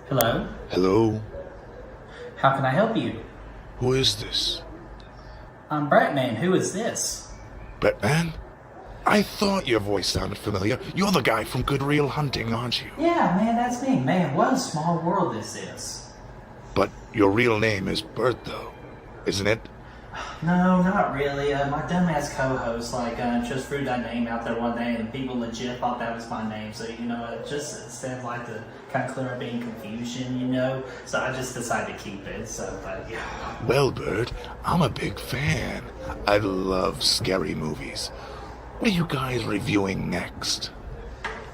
Hello? Hello? How can I help you? Who is this? I'm Bratman. Who is this? Batman? I thought your voice sounded familiar. You're the guy from Good Real Hunting, aren't you? Yeah, man, that's me. Man, what a small world this is. But your real name is Bert, though, isn't it? No, not really. My dumbass co-host, just threw that name out there one day and people legit thought that was my name. So, it just instead of to kind of clear up any confusion. So I just decided to keep it. So, but yeah. Well, Bert, I'm a big fan. I love scary movies. What are you guys reviewing next?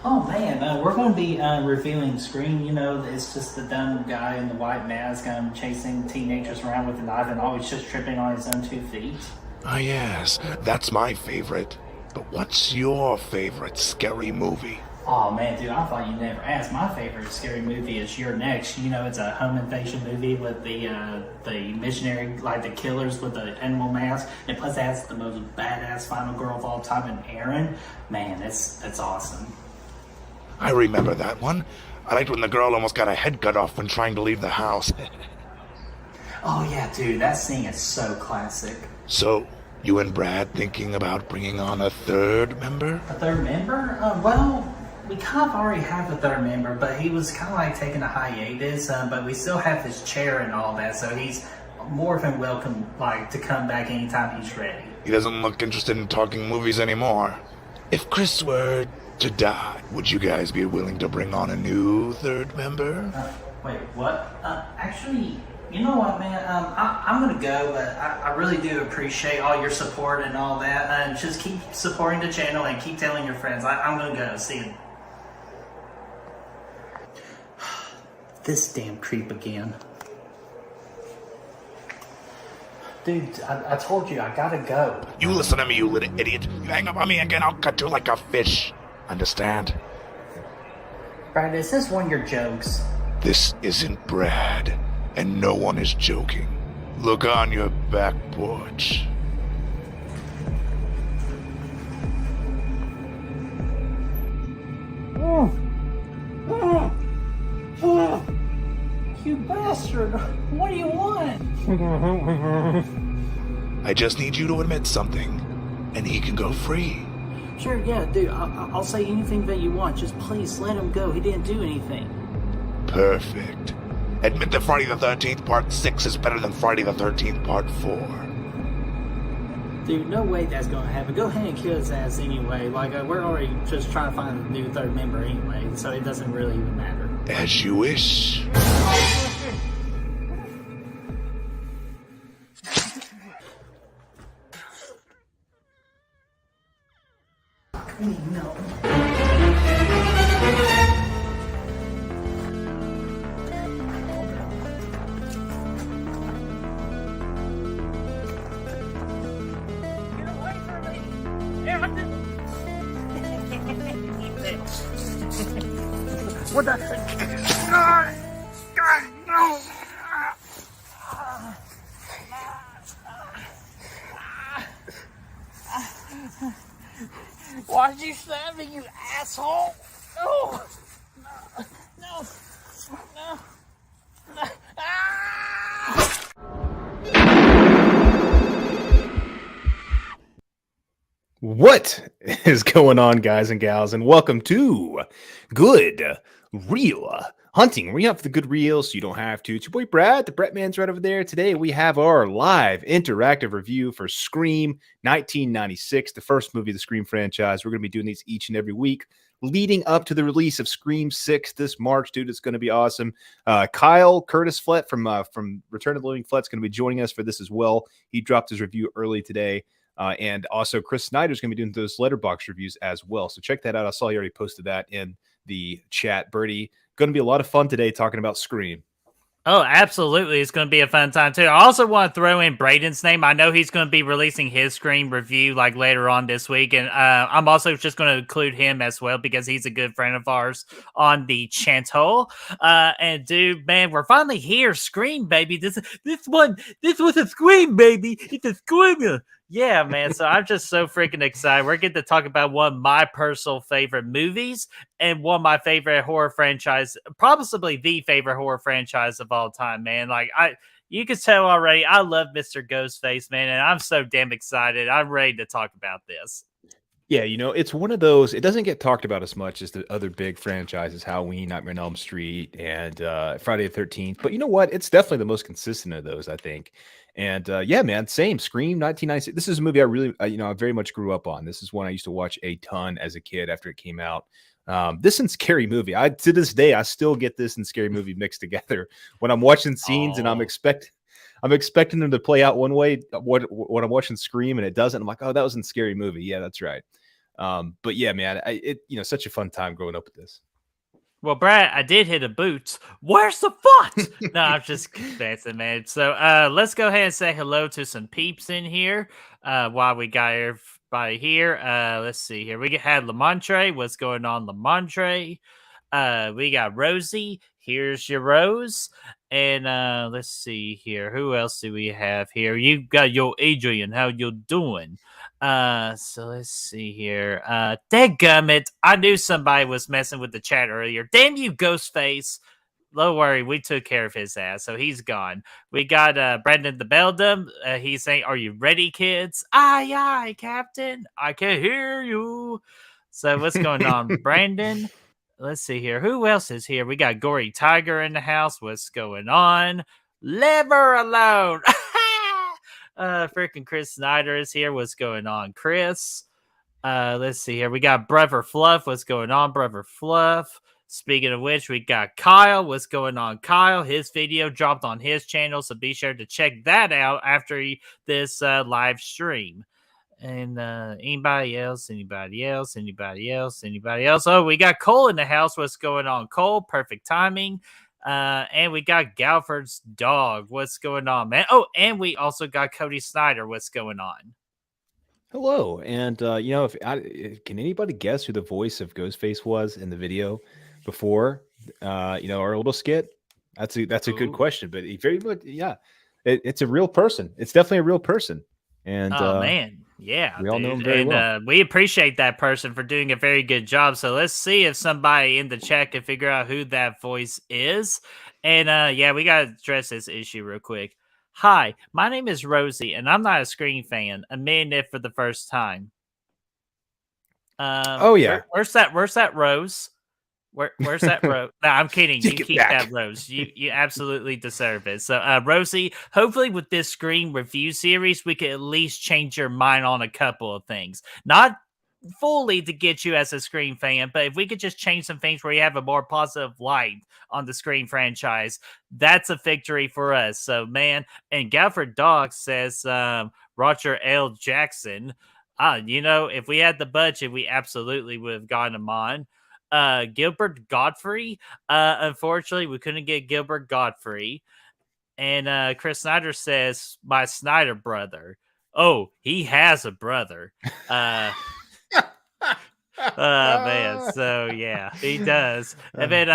Oh man, we're going to be reviewing Scream. It's just the dumb guy in the white mask chasing teenagers around with a knife and always just tripping on his own 2 feet. Ah, yes, that's my favorite. But what's your favorite scary movie? Oh man, dude, I thought you never asked. My favorite scary movie is You're Next. It's a home invasion movie with the missionary, like the killers with the animal mask. And plus, it has the most badass final girl of all time, and Aaron. Man, it's awesome. I remember that one. I liked when the girl almost got her head cut off when trying to leave the house. Oh yeah, dude, that scene is so classic. So, you and Brad thinking about bringing on a third member? A third member? Well, we kind of already have a third member, but he was kind of like taking a hiatus. But we still have his chair and all that, so he's more than welcome, to come back anytime he's ready. He doesn't look interested in talking movies anymore. If Chris were to die, would you guys be willing to bring on a new third member? Wait, what? Actually, you know what, man? I'm gonna go, but I really do appreciate all your support and all that. And just keep supporting the channel and keep telling your friends. I'm gonna go. See you. This damn creep again. Dude, I told you, I gotta go. You listen to me, you little idiot. You hang up on me again, I'll cut you like a fish. Understand? Brad, is this one of your jokes? This isn't Brad, and no one is joking. Look on your back porch. You bastard! What do you want? I just need you to admit something, and he can go free. Sure, yeah, dude, I'll say anything that you want. Just please let him go. He didn't do anything. Perfect. Admit that Friday the 13th Part 6 is better than Friday the 13th Part 4. Dude, no way that's gonna happen. Go ahead and kill his ass anyway. We're already just trying to find a new third member anyway, so it doesn't really even matter. As you wish. No. Get away from me! What the? God, no! Why'd you stab me, you asshole? No! No! No! No! No! Ah! What is going on, guys and gals, and welcome to Good Real Hunting. We're up for the good real, so you don't have to. It's your boy Brad. The Bretman's right over there. Today we have our live interactive review for Scream 1996, the first movie of the Scream franchise. We're going to be doing these each and every week, leading up to the release of Scream 6 this March. Dude, it's going to be awesome. Kyle Curtis Flett from Return of the Living Flett's going to be joining us for this as well. He dropped his review early today. And also Chris Snyder's going to be doing those letterbox reviews as well. So check that out. I saw you already posted that in the chat. Birdie, going to be a lot of fun today talking about Scream. Oh, absolutely. It's going to be a fun time, too. I also want to throw in Braden's name. I know he's going to be releasing his Scream review later on this week. And I'm also just going to include him as well because he's a good friend of ours on the channel. And dude, man, we're finally here. Scream, baby. This was a Scream, baby. It's a Screamer. Yeah, man. So I'm just so freaking excited. We're getting to talk about one of my personal favorite movies and one of my favorite horror franchise, possibly the favorite horror franchise of all time, man. You can tell already, I love Mr. Ghostface, man, and I'm so damn excited. I'm ready to talk about this. Yeah, it's one of those. It doesn't get talked about as much as the other big franchises, Halloween, Nightmare on Elm Street, and Friday the 13th. But you know what? It's definitely the most consistent of those, I think. And yeah, man, same. Scream, 1996. This is a movie I really, I very much grew up on. This is one I used to watch a ton as a kid after it came out. This and Scary Movie. To this day, I still get this and Scary Movie mixed together when I'm watching scenes and I'm expecting them to play out one way. What I'm watching Scream and it doesn't. I'm like, oh, that was in Scary Movie. Yeah, that's right. But yeah, man, such a fun time growing up with this. Well, Brad, I did hit a boot. Where's the foot? No, I'm just confessing, man. So let's go ahead and say hello to some peeps in here while we got everybody here. Let's see here. We had Lamontre. What's going on, Lamontre? We got Rosie. Here's your Rose. And let's see here. Who else do we have here? You got your Adrian. How you doing? So let's see here. Dadgummit. I knew somebody was messing with the chat earlier. Damn you, Ghostface. Don't worry, we took care of his ass, so he's gone. We got Brandon the Beldum. He's saying, "Are you ready, kids?" Aye, aye, Captain. I can hear you. So what's going on, Brandon? Let's see here. Who else is here? We got Gory Tiger in the house. What's going on? Leave her alone. Freaking Chris Snyder is here. What's going on, Chris? Let's see here. We got Brother Fluff. What's going on, Brother Fluff? Speaking of which, we got Kyle. What's going on, Kyle? His video dropped on his channel, so be sure to check that out after this live stream. And anybody else? Anybody else? Anybody else? Anybody else? Oh, we got Cole in the house. What's going on, Cole? Perfect timing. And we got Galford's dog. What's going on, man? Oh, and we also got Cody Snyder. What's going on? Hello. And can anybody guess who the voice of Ghostface was in the video before? Our little skit. That's a good question, but very much, yeah, it's a real person. It's definitely a real person. And man. Yeah, we all know him very well. We appreciate that person for doing a very good job. So let's see if somebody in the chat can figure out who that voice is. And yeah, we got to address this issue real quick. Hi, my name is Rosie, and I'm not a Scream fan. Admitting it for the first time. Oh yeah, where's that Rose? Where's that Rose? No, I'm kidding. You keep that Rose. You absolutely deserve it. So, Rosie, hopefully with this Scream review series, we could at least change your mind on a couple of things. Not fully to get you as a Scream fan, but if we could just change some things where you have a more positive light on the Scream franchise, that's a victory for us. So, man, and Galford Dog says, Roger L. Jackson. If we had the budget, we absolutely would have gotten him on. Gilbert Godfrey. Unfortunately, we couldn't get Gilbert Godfrey. And Chris Snyder says, my Snyder brother. Oh, he has a brother. Man. So, yeah, he does. And then,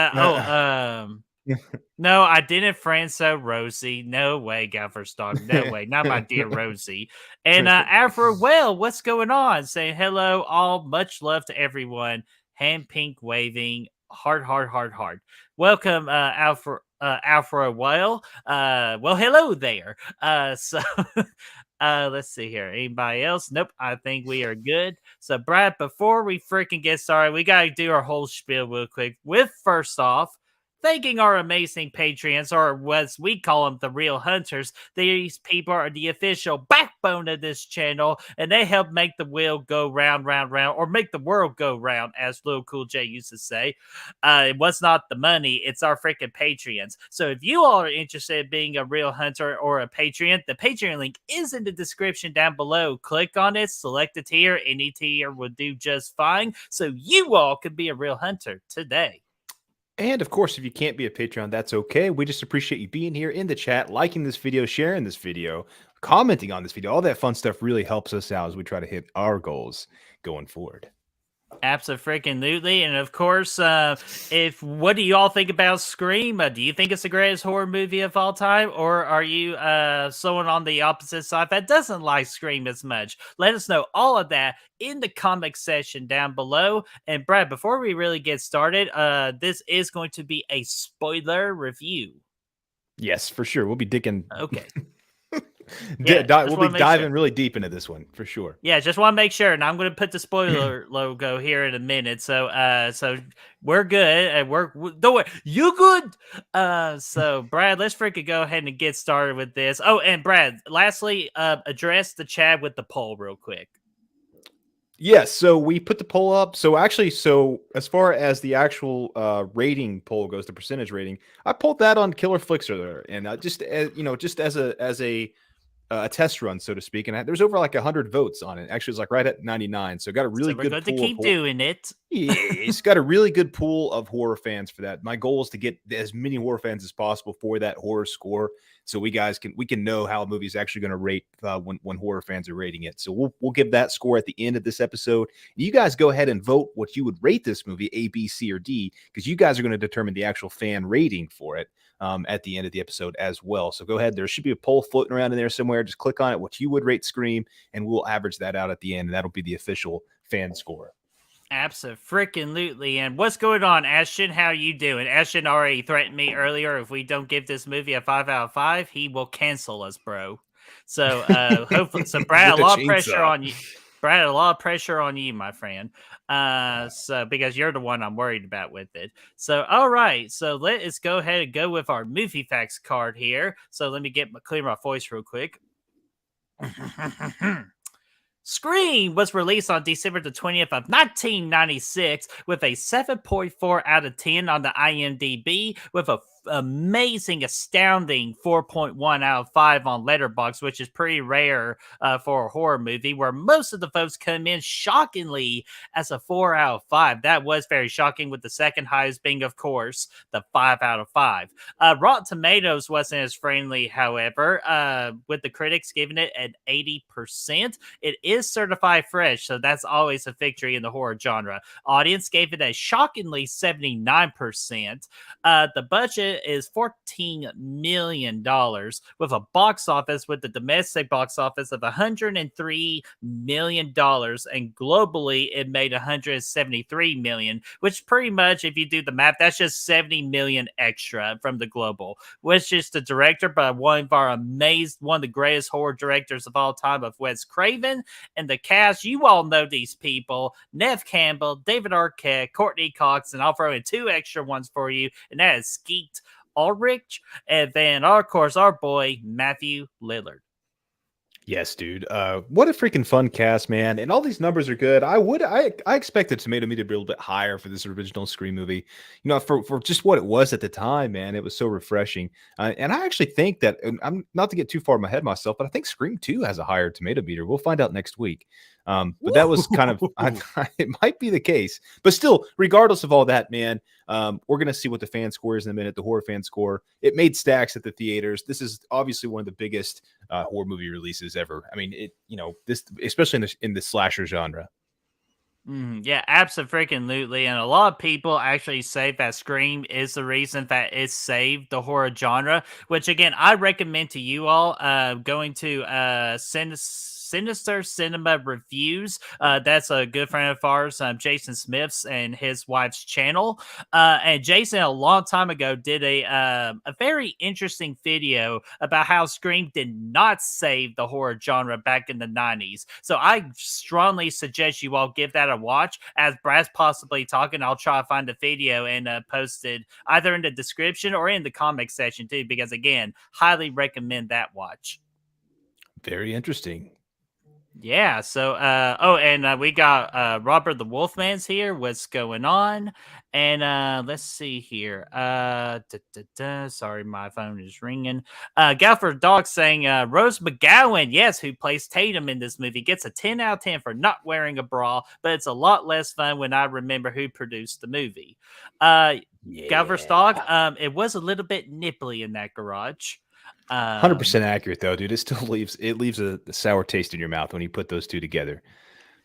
no, I didn't friend so Rosie. No way, Gaffer's dog. No way. Not my dear Rosie. And Afro, well, what's going on? Saying hello, all. Much love to everyone. Hand pink waving, heart. Welcome, Alfra Well. Well, hello there. So let's see here. Anybody else? Nope. I think we are good. So, Brad, before we freaking get started, we got to do our whole spiel real quick. With first off, thanking our amazing Patreons, or as we call them, the real hunters. These people are the official backbone of this channel, and they help make the wheel go round, or make the world go round, as Lil Cool J used to say. It was not the money, it's our freaking Patreons. So if you all are interested in being a real hunter or a Patreon, the Patreon link is in the description down below. Click on it, select a tier. Any tier will do just fine, so you all can be a real hunter today. And of course, if you can't be a Patreon, that's okay. We just appreciate you being here in the chat, liking this video, sharing this video, commenting on this video. All that fun stuff really helps us out as we try to hit our goals going forward. Absolutely, and of course, if what do you all think about Scream? Do you think it's the greatest horror movie of all time, or are you someone on the opposite side that doesn't like Scream as much? Let us know all of that in the comment section down below. And Brad, before we really get started, this is going to be a spoiler review. Yes, for sure. We'll be digging. Okay. Yeah, We'll be diving really deep into this one for sure. Yeah, just want to make sure, and I'm going to put the spoiler logo here in a minute. So we're good, and don't worry, you good. So Brad, let's freaking go ahead and get started with this. Oh, and Brad, lastly, address the chat with the poll real quick. Yes, so we put the poll up. So as far as the actual rating poll goes, the percentage rating, I pulled that on Killer Flicks earlier, and just as a test run, so to speak, and there's over like 100 votes on it. Actually, it's like right at 99. So got a really good pool. To keep doing it. Yeah, it's got a really good pool of horror fans for that. My goal is to get as many horror fans as possible for that horror score, so we can know how a movie is actually going to rate when horror fans are rating it. So we'll give that score at the end of this episode. You guys go ahead and vote what you would rate this movie, A, B, C, or D, because you guys are going to determine the actual fan rating for it. At the end of the episode as well. So go ahead. There should be a poll floating around in there somewhere. Just click on it, what you would rate Scream, and we'll average that out at the end. And that'll be the official fan score. Absolutely. And what's going on, Ashton? How you doing? Ashton already threatened me earlier. If we don't give this movie a 5 out of 5, he will cancel us, bro. So hopefully, so Brad, a lot of pressure on you. Brad, a lot of pressure on you, my friend. So because you're the one I'm worried about with it. So all right, so let's go ahead and go with our movie facts card here. So let me clear my voice real quick. Scream was released on December the 20th of 1996 with a 7.4 out of 10 on the IMDb, with a amazing, astounding 4.1 out of 5 on Letterboxd, which is pretty rare for a horror movie, where most of the votes come in shockingly as a 4 out of 5. That was very shocking, with the second highest being, of course, the 5 out of 5. Rotten Tomatoes wasn't as friendly, however, with the critics giving it an 80%. It is certified fresh, so that's always a victory in the horror genre. Audience gave it a shockingly 79%. The budget is $14 million, with a box office, with the domestic box office of $103 million, and globally it made $173 million, which pretty much, if you do the math, that's just $70 million extra from the global, which is the director by one of the greatest horror directors of all time, of Wes Craven. And the cast, you all know these people: Neve Campbell, David Arquette, Courtney Cox, and I'll throw in 2 extra ones for you, and that is Skeet Ulrich, and then, of course, our boy Matthew Lillard. Yes, dude. What a freaking fun cast, man. And all these numbers are good. I expected Tomato Meter to be a little bit higher for this original Scream movie. You know, for just what it was at the time, man. It was so refreshing. And I actually think that, and I'm not to get too far ahead of myself, but I think Scream 2 has a higher Tomato Meter. We'll find out next week. But that was kind of, it might be the case. But still, regardless of all that, man, we're going to see what the fan score is in a minute, the horror fan score. It made stacks at the theaters. This is obviously one of the biggest horror movie releases ever. I mean, this, especially in the slasher genre. Yeah, absolutely. And a lot of people actually say that Scream is the reason that it saved the horror genre, which, again, I recommend to you all going to Sinister Cinema Reviews. That's a good friend of ours, Jason Smith's, and his wife's channel. And Jason, a long time ago, did a very interesting video about how Scream did not save the horror genre back in the 90s. So I strongly suggest you all give that a watch. As Brad's possibly talking, I'll try to find the video and post it either in the description or in the comment section too, because, again, highly recommend that watch. Very interesting. Yeah, so we got Robert the Wolfman's here. What's going on? And let's see here. Sorry, my phone is ringing. Galford Dog saying Rose McGowan, yes, who plays Tatum in this movie, gets a 10 out of 10 for not wearing a bra, but it's a lot less fun when I remember who produced the movie. Galford Dog, it was a little bit nipply in that garage. 100% accurate though, dude. It still leaves a sour taste in your mouth when you put those two together,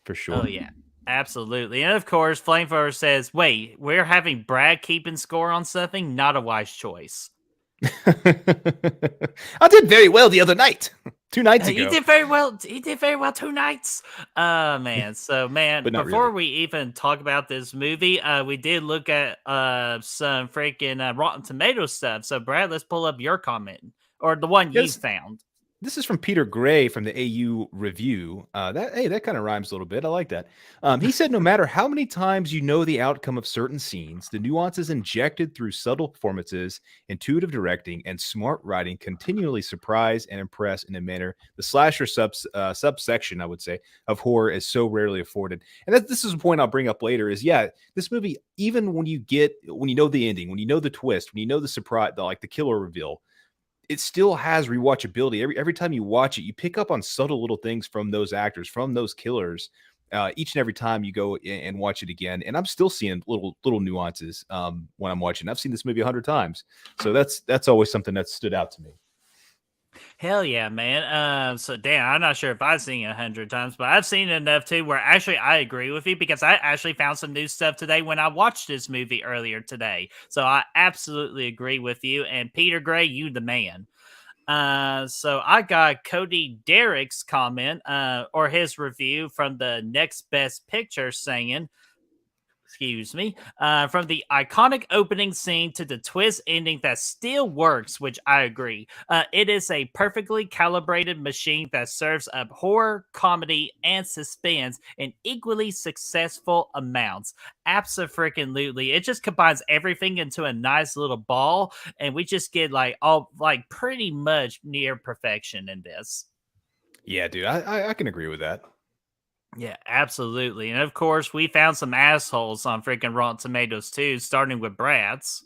for sure. Oh yeah. Absolutely. And of course, Flamethrower says, wait, we're having Brad keeping score on something? Not a wise choice. I did very well the other night, 2 nights He ago. did very well. He did very well 2 nights. Man. So, man, But not before really. we even talk about this movie, we did look at some freaking Rotten Tomatoes stuff. So, Brad, let's pull up your comment or the one you Yes. found. This is from Peter Gray from the AU Review. That kind of rhymes a little bit. I like that. He said, no matter how many times you know the outcome of certain scenes, the nuances injected through subtle performances, intuitive directing, and smart writing continually surprise and impress in a manner the slasher subsection, I would say, of horror is so rarely afforded. And this is a point I'll bring up later. Is this movie, even when you know the ending, when you know the twist, when you know the surprise, the killer reveal, it still has rewatchability. Every time you watch it, you pick up on subtle little things from those actors, from those killers, each and every time you go and watch it again. And I'm still seeing little nuances when I'm watching. I've seen this movie 100 times, so that's always something that stood out to me. Hell yeah, man. So damn, I'm not sure if I've seen it 100 times, but I've seen it enough too where actually I agree with you because I actually found some new stuff today when I watched this movie earlier today. So I absolutely agree with you. And Peter Gray, you the man. So I got Cody Derrick's comment, or his review from the Next Best Picture saying, excuse me, from the iconic opening scene to the twist ending that still works, which I agree. It is a perfectly calibrated machine that serves up horror, comedy, and suspense in equally successful amounts. Absolutely. It just combines everything into a nice little ball, and we just get pretty much near perfection in this. Yeah, dude, I can agree with that. Yeah, absolutely. And of course, we found some assholes on freaking Rotten Tomatoes too, starting with Brad's.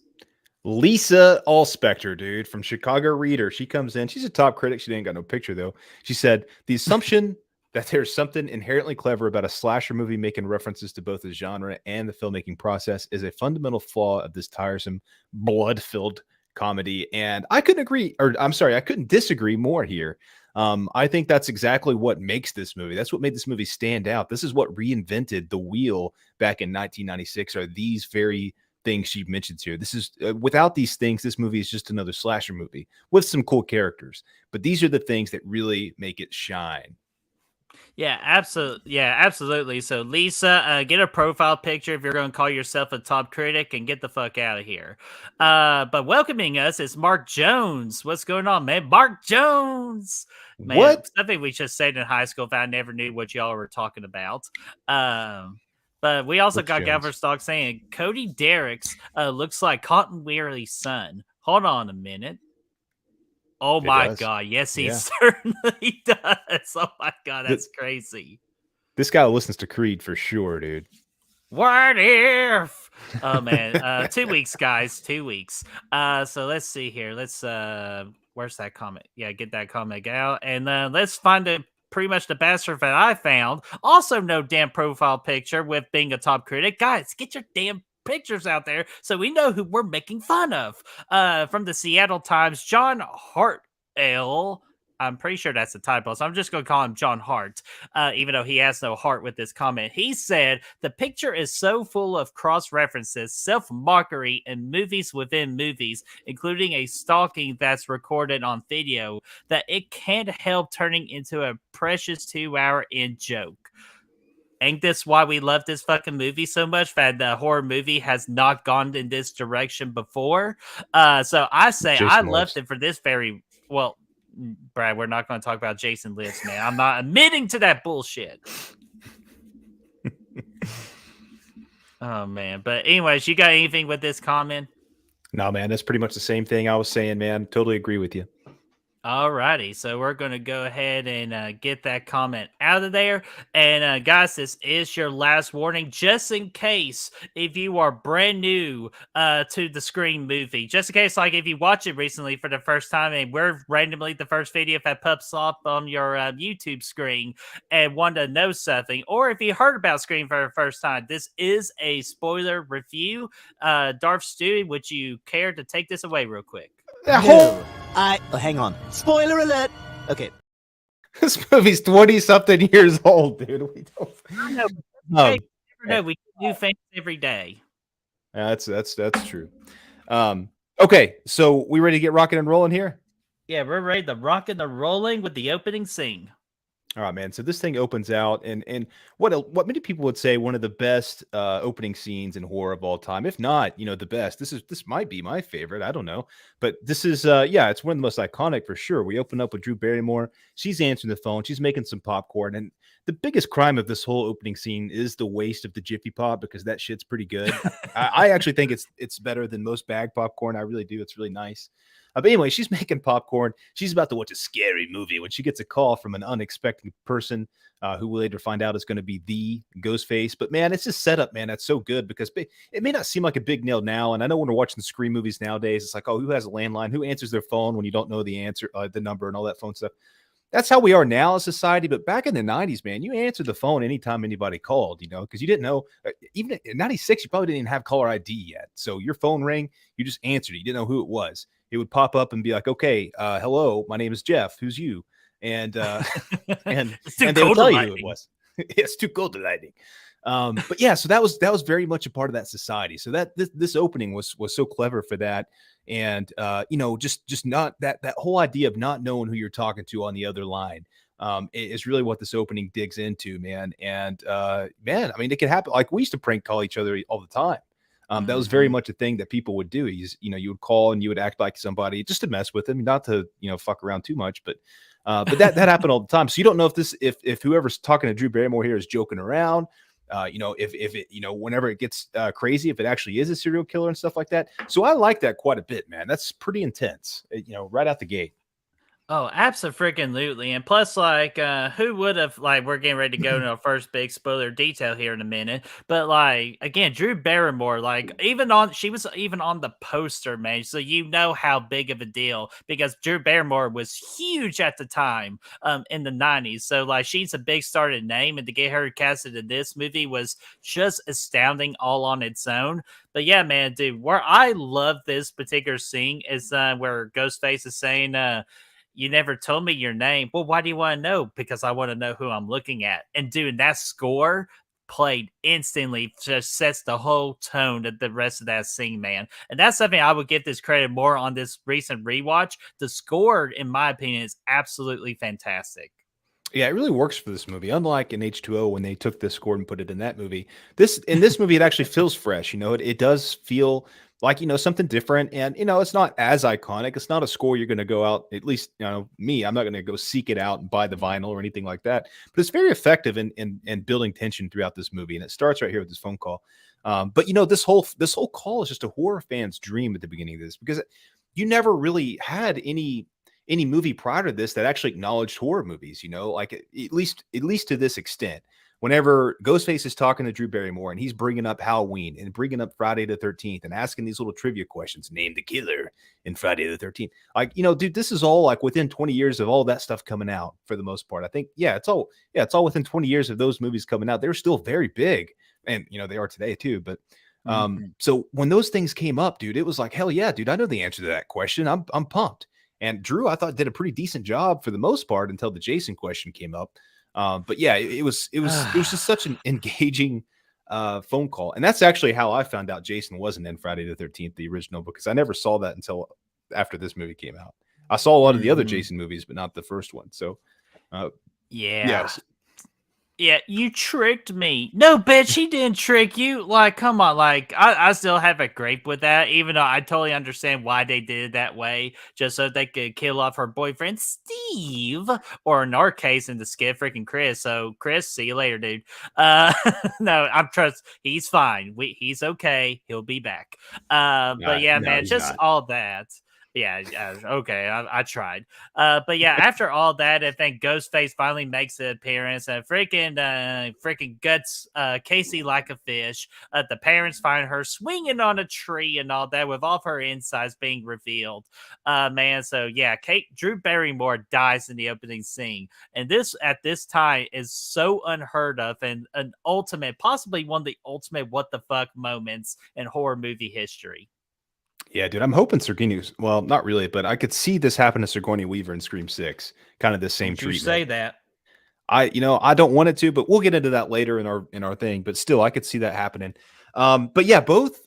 Lisa Allspector, dude, from Chicago Reader. She comes in. She's a top critic. She ain't got no picture, though. She said, the assumption that there's something inherently clever about a slasher movie making references to both the genre and the filmmaking process is a fundamental flaw of this tiresome, blood-filled comedy. And I couldn't disagree more here. I think that's exactly what makes this movie. That's what made this movie stand out. This is what reinvented the wheel back in 1996. Are these very things she mentions here? This is without these things, this movie is just another slasher movie with some cool characters. But these are the things that really make it shine. Yeah, absolutely. Yeah, absolutely. So, Lisa, get a profile picture if you're going to call yourself a top critic and get the fuck out of here. But welcoming us is Mark Jones. What's going on, man? Mark Jones. Man, What? something we just said in high school if I never knew what y'all were talking about. But we also Which got Jones? Galverstock saying Cody Derrick's looks like Cotton Weary's son. Hold on a minute. Oh my does. god, yes, he Yeah. certainly does. Oh my god, that's crazy. This guy listens to Creed for sure, dude. What if? Oh man, 2 weeks, guys, 2 weeks. So let's see here. Let's where's that comment? Yeah, get that comment out, and let's find it. Pretty much the bastard that I found. Also, no damn profile picture with being a top critic. Guys, get your damn pictures out there so we know who we're making fun of. From the Seattle Times, John Hartell. I'm pretty sure that's a typo, so I'm just going to call him John Hart, even though he has no heart with this comment. He said, the picture is so full of cross-references, self-mockery, and movies within movies, including a stalking that's recorded on video, that it can't help turning into a precious 2-hour in joke. Ain't this why we love this fucking movie so much? That the horror movie has not gone in this direction before. So I say Jason I Lives. loved it for this very well. Brad, we're not going to talk about Jason Lives, man. I'm not admitting to that bullshit. Oh man, but anyways, you got anything with this comment? No, man, that's pretty much the same thing I was saying, man. Totally agree with you. Alrighty, so we're going to go ahead and get that comment out of there. And guys, this is your last warning, just in case if you are brand new to the Scream movie. Just in case, like if you watch it recently for the first time and we're randomly the first video that pops up on your YouTube screen and want to know something, or if you heard about Scream for the first time, this is a spoiler review. Darth Stewie, would you care to take this away real quick? No, hang on. Spoiler alert. Okay. This movie's 20-something years old, dude. We don't... I know, hey, Um, you never know. We get new fans every day. that's true. Okay, so we ready to get rocking and rolling here? Yeah, we're ready to rock and the rolling with the opening scene. All right, man. So this thing opens out, and what many people would say one of the best opening scenes in horror of all time, if not, the best. This might be my favorite. I don't know, but this is yeah, it's one of the most iconic for sure. We open up with Drew Barrymore. She's answering the phone. She's making some popcorn, and the biggest crime of this whole opening scene is the waste of the Jiffy Pop because that shit's pretty good. I actually think it's better than most bag popcorn. I really do. It's really nice. But anyway, she's making popcorn. She's about to watch a scary movie when she gets a call from an unexpected person who we later find out is going to be the Ghostface. But man, it's just setup, man. That's so good because it may not seem like a big nail now. And I know when we're watching Scream movies nowadays, it's like, oh, who has a landline? Who answers their phone when you don't know the answer, the number, and all that phone stuff? That's how we are now as society. But back in the 90s, man, you answered the phone anytime anybody called, because you didn't know. Even in 96, you probably didn't even have caller ID yet. So your phone rang, you just answered it. You didn't know who it was. It would pop up and be like, okay, hello, my name is Jeff. Who's you? And and they would tell you who it was. It's too cold to lightning. But yeah, so that was very much a part of that society. So that this opening was so clever for that. And just not that whole idea of not knowing who you're talking to on the other line is really what this opening digs into, man. And man, I mean, it could happen. Like we used to prank call each other all the time. That was very much a thing that people would do. You would call and you would act like somebody just to mess with them, not to, fuck around too much, but that happened all the time. So you don't know if whoever's talking to Drew Barrymore here is joking around, if it, whenever it gets crazy, if it actually is a serial killer and stuff like that. So I like that quite a bit, man. That's pretty intense, right out the gate. Oh, absolutely. And plus, like, who would have, like, we're getting ready to go into our first big spoiler detail here in a minute. But, like, again, Drew Barrymore, like, she was even on the poster, man. So you know how big of a deal, because Drew Barrymore was huge at the time in the 90s. So, like, she's a big started name. And to get her casted in this movie was just astounding all on its own. But yeah, man, dude, where I love this particular scene is where Ghostface is saying, you never told me your name. Well, why do you want to know? Because I want to know who I'm looking at. And dude, that score played instantly just sets the whole tone of the rest of that scene, man. And that's something I would give this credit more on this recent rewatch. The score, in my opinion, is absolutely fantastic. Yeah, it really works for this movie. Unlike in H2O when they took this score and put it in that movie, in this movie it actually feels fresh. It does feel like something different, and it's not as iconic. It's not a score you're going to go out. At least me, I'm not going to go seek it out and buy the vinyl or anything like that. But it's very effective in building tension throughout this movie, and it starts right here with this phone call. But this whole call is just a horror fan's dream at the beginning of this, because you never really had any movie prior to this that actually acknowledged horror movies, like at least to this extent. Whenever Ghostface is talking to Drew Barrymore and he's bringing up Halloween and bringing up Friday the 13th and asking these little trivia questions, name the killer in Friday the 13th. Like, dude, this is all like within 20 years of all that stuff coming out for the most part. I think, it's all within 20 years of those movies coming out. They're still very big, and they are today too. But so when those things came up, dude, it was like, hell yeah, dude, I know the answer to that question. I'm pumped. And Drew, I thought, did a pretty decent job for the most part until the Jason question came up. But yeah, it was just such an engaging phone call. And that's actually how I found out Jason wasn't in Friday the 13th, the original, because I never saw that until after this movie came out. I saw a lot of the other Jason movies, but not the first one. So yeah. Yeah, you tricked me. No, bitch, he didn't trick you. Like, come on. Like, I still have a gripe with that, even though I totally understand why they did it that way, just so they could kill off her boyfriend, Steve, or in our case, in the skit, freaking Chris. So, Chris, see you later, dude. No, he's fine. He's okay. He'll be back. But yeah, man, just not. All that. Yeah, okay, I tried. But yeah, after all that, I think Ghostface finally makes an appearance and freaking guts Casey like a fish. The parents find her swinging on a tree and all that with all of her insides being revealed. Man, so yeah, Drew Barrymore dies in the opening scene. And this, at this time, is so unheard of and an ultimate, possibly one of the ultimate what the fuck moments in horror movie history. Yeah, dude, I'm hoping well, not really, but I could see this happen to Sigourney Weaver in Scream 6. Kind of the same treatment. You say that. I don't want it to, but we'll get into that later in our thing. But still, I could see that happening. But yeah, both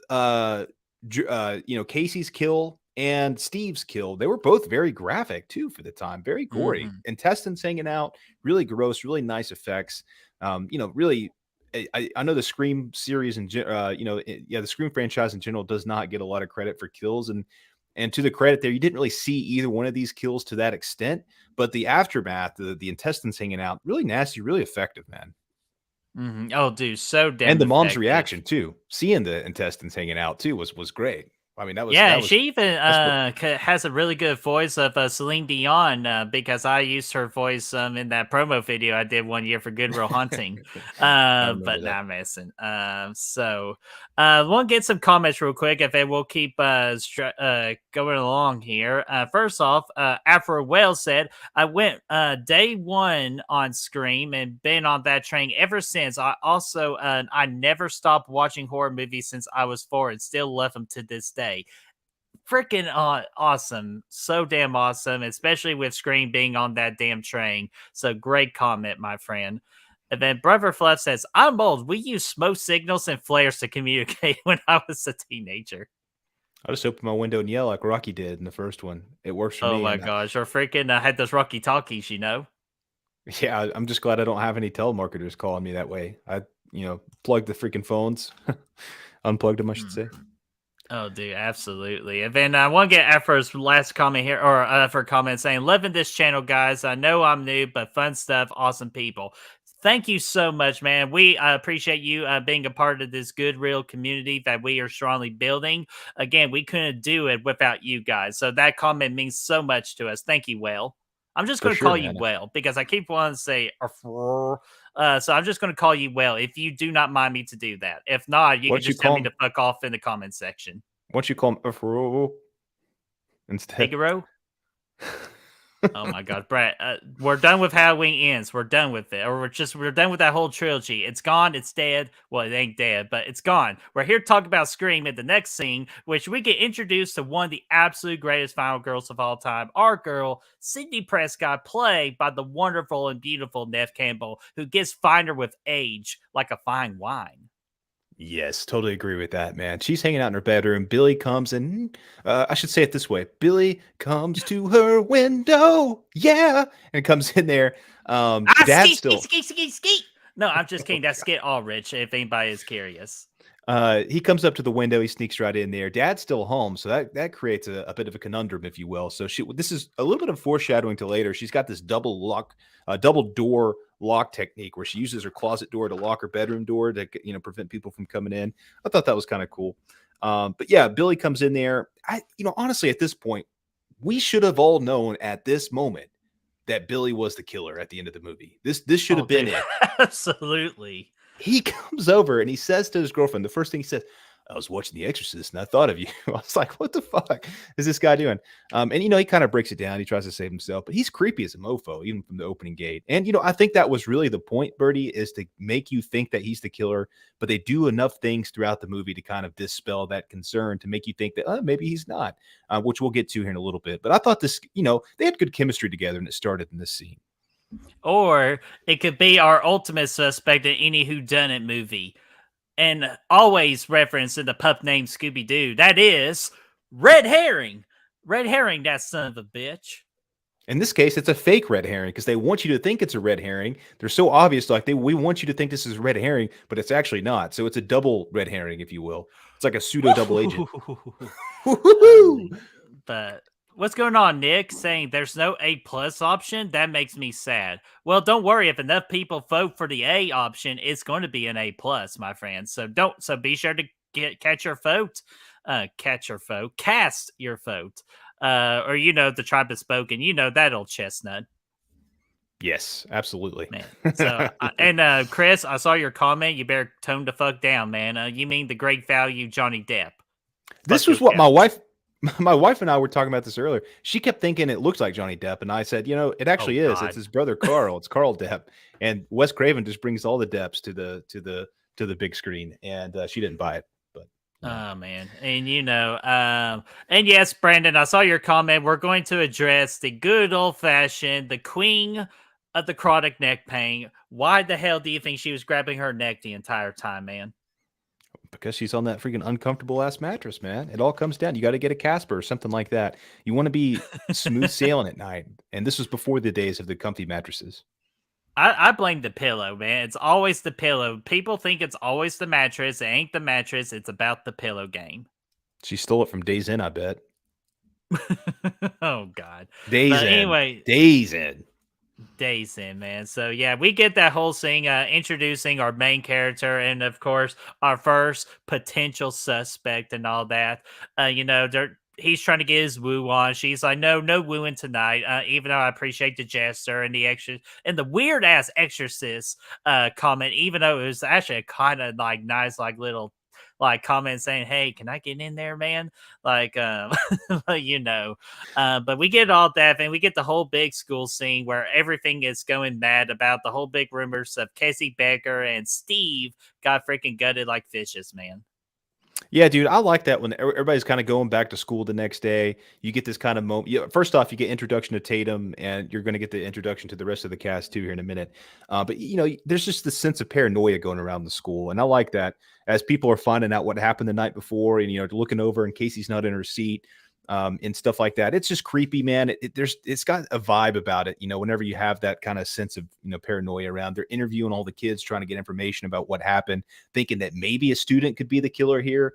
Casey's kill and Steve's kill, they were both very graphic too for the time, very gory. Mhm. Intestines hanging out, really gross, really nice effects. Really. I know the Scream series and the Scream franchise in general does not get a lot of credit for kills, and to the credit there, you didn't really see either one of these kills to that extent, but the aftermath, the intestines hanging out, really nasty, really effective, man. Mhm. Oh, dude, so And damn the mom's effective. reaction too, seeing the intestines hanging out too was great. I mean, Yeah, and she even that's what has a really good voice of Celine Dion because I used her voice in that promo video I did one year for Good Will Hunting. I remember But that. not messing. We'll get some comments real quick if it will keep going along here. First off, Afro Wells said, I went day one on Scream and been on that train ever since. I never stopped watching horror movies since I was 4 and still love them to this day. Freaking awesome. So damn awesome, especially with Scream being on that damn train. So great comment, my friend. And then Brother Fluff says, I'm old. We used smoke signals and flares to communicate when I was a teenager. I'll just open my window and yell like Rocky did in the first one. It works for Oh me. my gosh. Or freaking had those Rocky Talkies, Yeah, I'm just glad I don't have any telemarketers calling me that way. I, plug the freaking phones, unplugged them, I should say. Oh, dude, absolutely. And then I want to get Afro's last comment here, or for comment saying, loving this channel, guys. I know I'm new, but fun stuff, awesome people. Thank you so much, man. We appreciate you being a part of this good, real community that we are strongly building. Again, we couldn't do it without you guys. So that comment means so much to us. Thank you, Will. I'm just For going to sure, call you man. Will because I keep wanting to say, so I'm just going to call you Will if you do not mind me to do that. If not, you Why can don't you just tell call me him? to fuck off in the comment section. Why don't you call him Afro instead? Figaro? Oh my god, Brett. We're done with Halloween Ends. We're done with it. Or we're done with that whole trilogy. It's gone. It's dead. Well, it ain't dead, but it's gone. We're here to talk about Scream in the next scene, which we get introduced to one of the absolute greatest final girls of all time. Our girl, Sydney Prescott, played by the wonderful and beautiful Neve Campbell, who gets finer with age like a fine wine. Yes, totally agree with that, man. She's hanging out in her bedroom. Billy comes and I should say it this way. Billy comes to her window. Yeah. And comes in there. Ah, Dad's ski, ski, still ski, ski, ski. No, I'm just oh, kidding. That's God. Skit Ulrich, if anybody is curious. He comes up to the window, he sneaks right in there. Dad's still home, so that creates a bit of a conundrum, if you will. So this is a little bit of foreshadowing to later. She's got this double door lock technique where she uses her closet door to lock her bedroom door to prevent people from coming in. I thought that was kind of cool. But yeah, Billy comes in there. Honestly, at this point, we should have all known at this moment that Billy was the killer at the end of the movie. This should Oh, have been dude. it. Absolutely. He comes over and he says to his girlfriend, the first thing he says, I was watching The Exorcist and I thought of you. I was like, what the fuck is this guy doing? And he kind of breaks it down. He tries to save himself, but he's creepy as a mofo, even from the opening gate. And, I think that was really the point, Bertie, is to make you think that he's the killer, but they do enough things throughout the movie to kind of dispel that concern to make you think that maybe he's not, which we'll get to here in a little bit. But I thought this, they had good chemistry together and it started in this scene. Or it could be our ultimate suspect in any whodunit movie. And always reference in the pup named Scooby Doo. That is Red Herring. Red Herring, that son of a bitch. In this case, it's a fake red herring because they want you to think it's a red herring. They're so obvious, like we want you to think this is red herring, but it's actually not. So it's a double red herring, if you will. It's like a pseudo double agent. But what's going on, Nick? Saying there's no A plus option? That makes me sad. Well, don't worry. If enough people vote for the A option, it's going to be an A plus, my friend. So be sure to catch your vote. Cast your vote. Or the tribe has spoken. That old chestnut. Yes, absolutely. Man. So Chris, I saw your comment. You better tone the fuck down, man. You mean the great value Johnny Depp? This was what my wife and I were talking about this earlier. She kept thinking it looked like Johnny Depp, and I said, it actually is. God. It's his brother Carl. It's Carl Depp, and Wes Craven just brings all the Depps to the big screen, and she didn't buy it. But oh man, and and yes, Brandon, I saw your comment. We're going to address the good old fashioned, the Queen The chronic neck pain. Why the hell do you think she was grabbing her neck the entire time, man? Because she's on that freaking uncomfortable ass mattress, man. It all comes down. You got to get a Casper or something like that. You want to be smooth sailing at night. And this was before the days of the comfy mattresses. I blame the pillow, man. It's always the pillow. People think it's always the mattress. It ain't the mattress. It's about the pillow game. She stole it from Days In, I bet. Oh God. Days But In. anyway, Days In. Days in, man. So yeah, we get that whole scene introducing our main character and of course our first potential suspect and all that. He's trying to get his woo on. She's like, no wooing tonight. Even though I appreciate the jester and the extra and the weird ass exorcist comment, even though it was actually a kind of like nice like little like comment saying, "Hey, can I get in there, man?" Like, but we get all that, and we get the whole big school scene where everything is going mad about the whole big rumors of Casey Becker and Steve got freaking gutted like fishes, man. Yeah, dude, I like that when everybody's kind of going back to school the next day. You get this kind of moment. First off, you get introduction to Tatum, and you're going to get the introduction to the rest of the cast too here in a minute. But there's just this sense of paranoia going around the school, and I like that as people are finding out what happened the night before, and looking over in case he's not in her seat. And stuff like that. It's just creepy, man. It's got a vibe about it. Whenever you have that kind of sense of, paranoia around, they're interviewing all the kids, trying to get information about what happened, thinking that maybe a student could be the killer here.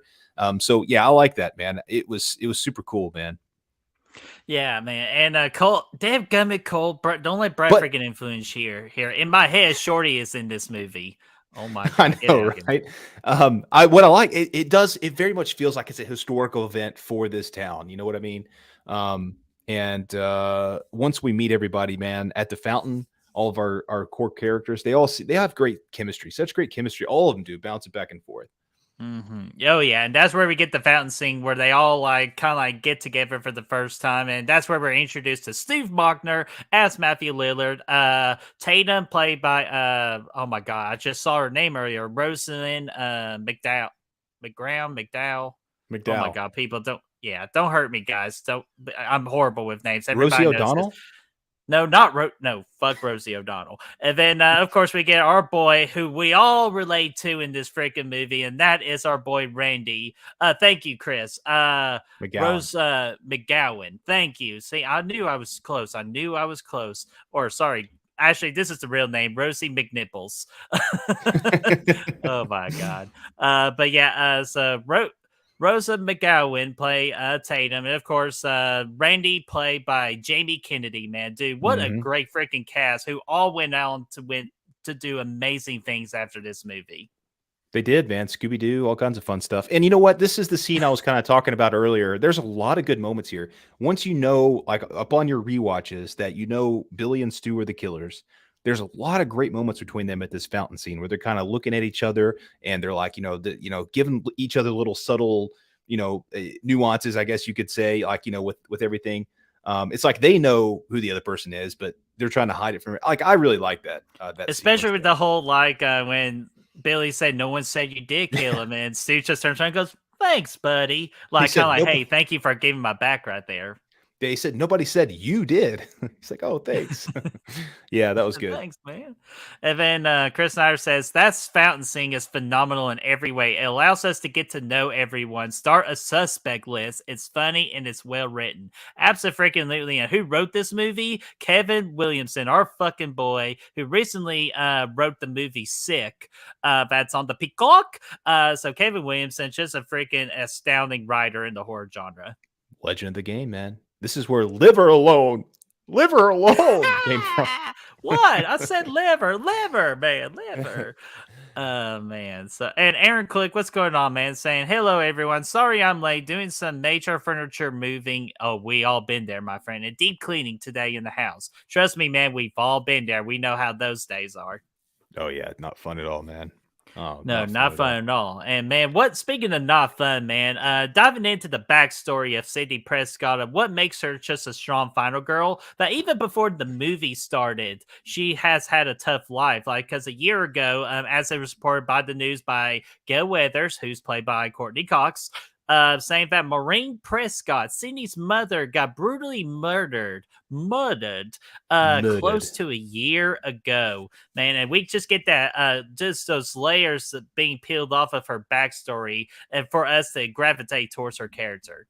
So yeah, I like that, man. It was super cool, man. Yeah, man. And Cole, damn gummit, Cole, don't let Brad But freaking influence here. Here in my head, Shorty is in this movie. Oh my I God, get know, out. right? What I like, it very much feels like it's a historical event for this town. You know what I mean? And once we meet everybody, man, at the fountain, all of our core characters, they have great chemistry, such great chemistry. All of them do, bouncing back and forth. Oh yeah, and that's where we get the fountain scene where they all like kind of like get together for the first time, and that's where we're introduced to Steve Bachner as Matthew Lillard, Tatum played by oh my God, I just saw her name earlier, Rosalind McDowell, McDowell. Oh my McDowell. God, people don't hurt me, guys. Don't. I'm horrible with names. Rosie Everybody knows this. O'Donnell? No, no, fuck Rosie O'Donnell. And then, of course, we get our boy who we all relate to in this freaking movie, and that is our boy Randy. Thank you, Chris. McGowan. Rose McGowan. Thank you. See, I knew I was close. Or sorry, actually, this is the real name, Rosie McNipples. Oh my God. But yeah, Rosa McGowan play Tatum, and of course, Randy played by Jamie Kennedy. Man, dude, what a great freaking cast! Who all went on to do amazing things after this movie. They did, man. Scooby Doo, all kinds of fun stuff. And you know what? This is the scene I was kind of talking about earlier. There's a lot of good moments here. Once like up on your rewatches, that Billy and Stu are the killers. There's a lot of great moments between them at this fountain scene where they're kind of looking at each other and they're like, giving each other little subtle, nuances, I guess you could say, like, with everything. It's like they know who the other person is, but they're trying to hide it from. Like, I really like that. Especially with the whole when Billy said no one said you did kill him, and Stu just turns around and goes, "Thanks, buddy." Like, kind of like, "Hey, thank you for giving my back right there." They said nobody said you did. He's like, "Oh, thanks." Yeah, that was good. Thanks, man. And then Chris Snyder says that's fountain scene is phenomenal in every way. It allows us to get to know everyone, start a suspect list. It's funny and it's well written. Absolutely. And who wrote this movie? Kevin Williamson, our fucking boy, who recently wrote the movie Sick. That's on the Peacock. So Kevin Williamson, just a freaking astounding writer in the horror genre. Legend of the game, man. This is where Liver Alone came from. What? I said liver, man, liver. Man. So, and Aaron Click, what's going on, man? Saying, hello, everyone. Sorry I'm late. Doing some major furniture moving. Oh, we all been there, my friend. And deep cleaning today in the house. Trust me, man, we've all been there. We know how those days are. Oh, yeah. Not fun at all, man. Oh, no, not fun at all. And man, speaking of not fun, man, diving into the backstory of Sidney Prescott of what makes her just a strong final girl, that even before the movie started, she has had a tough life. Like, because a year ago, as it was reported by the news by Gail Weathers, who's played by Courtney Cox, saying that Maureen Prescott, Sydney's mother, got brutally murdered, close to a year ago. Man, and we just get that, just those layers being peeled off of her backstory, and for us to gravitate towards her character.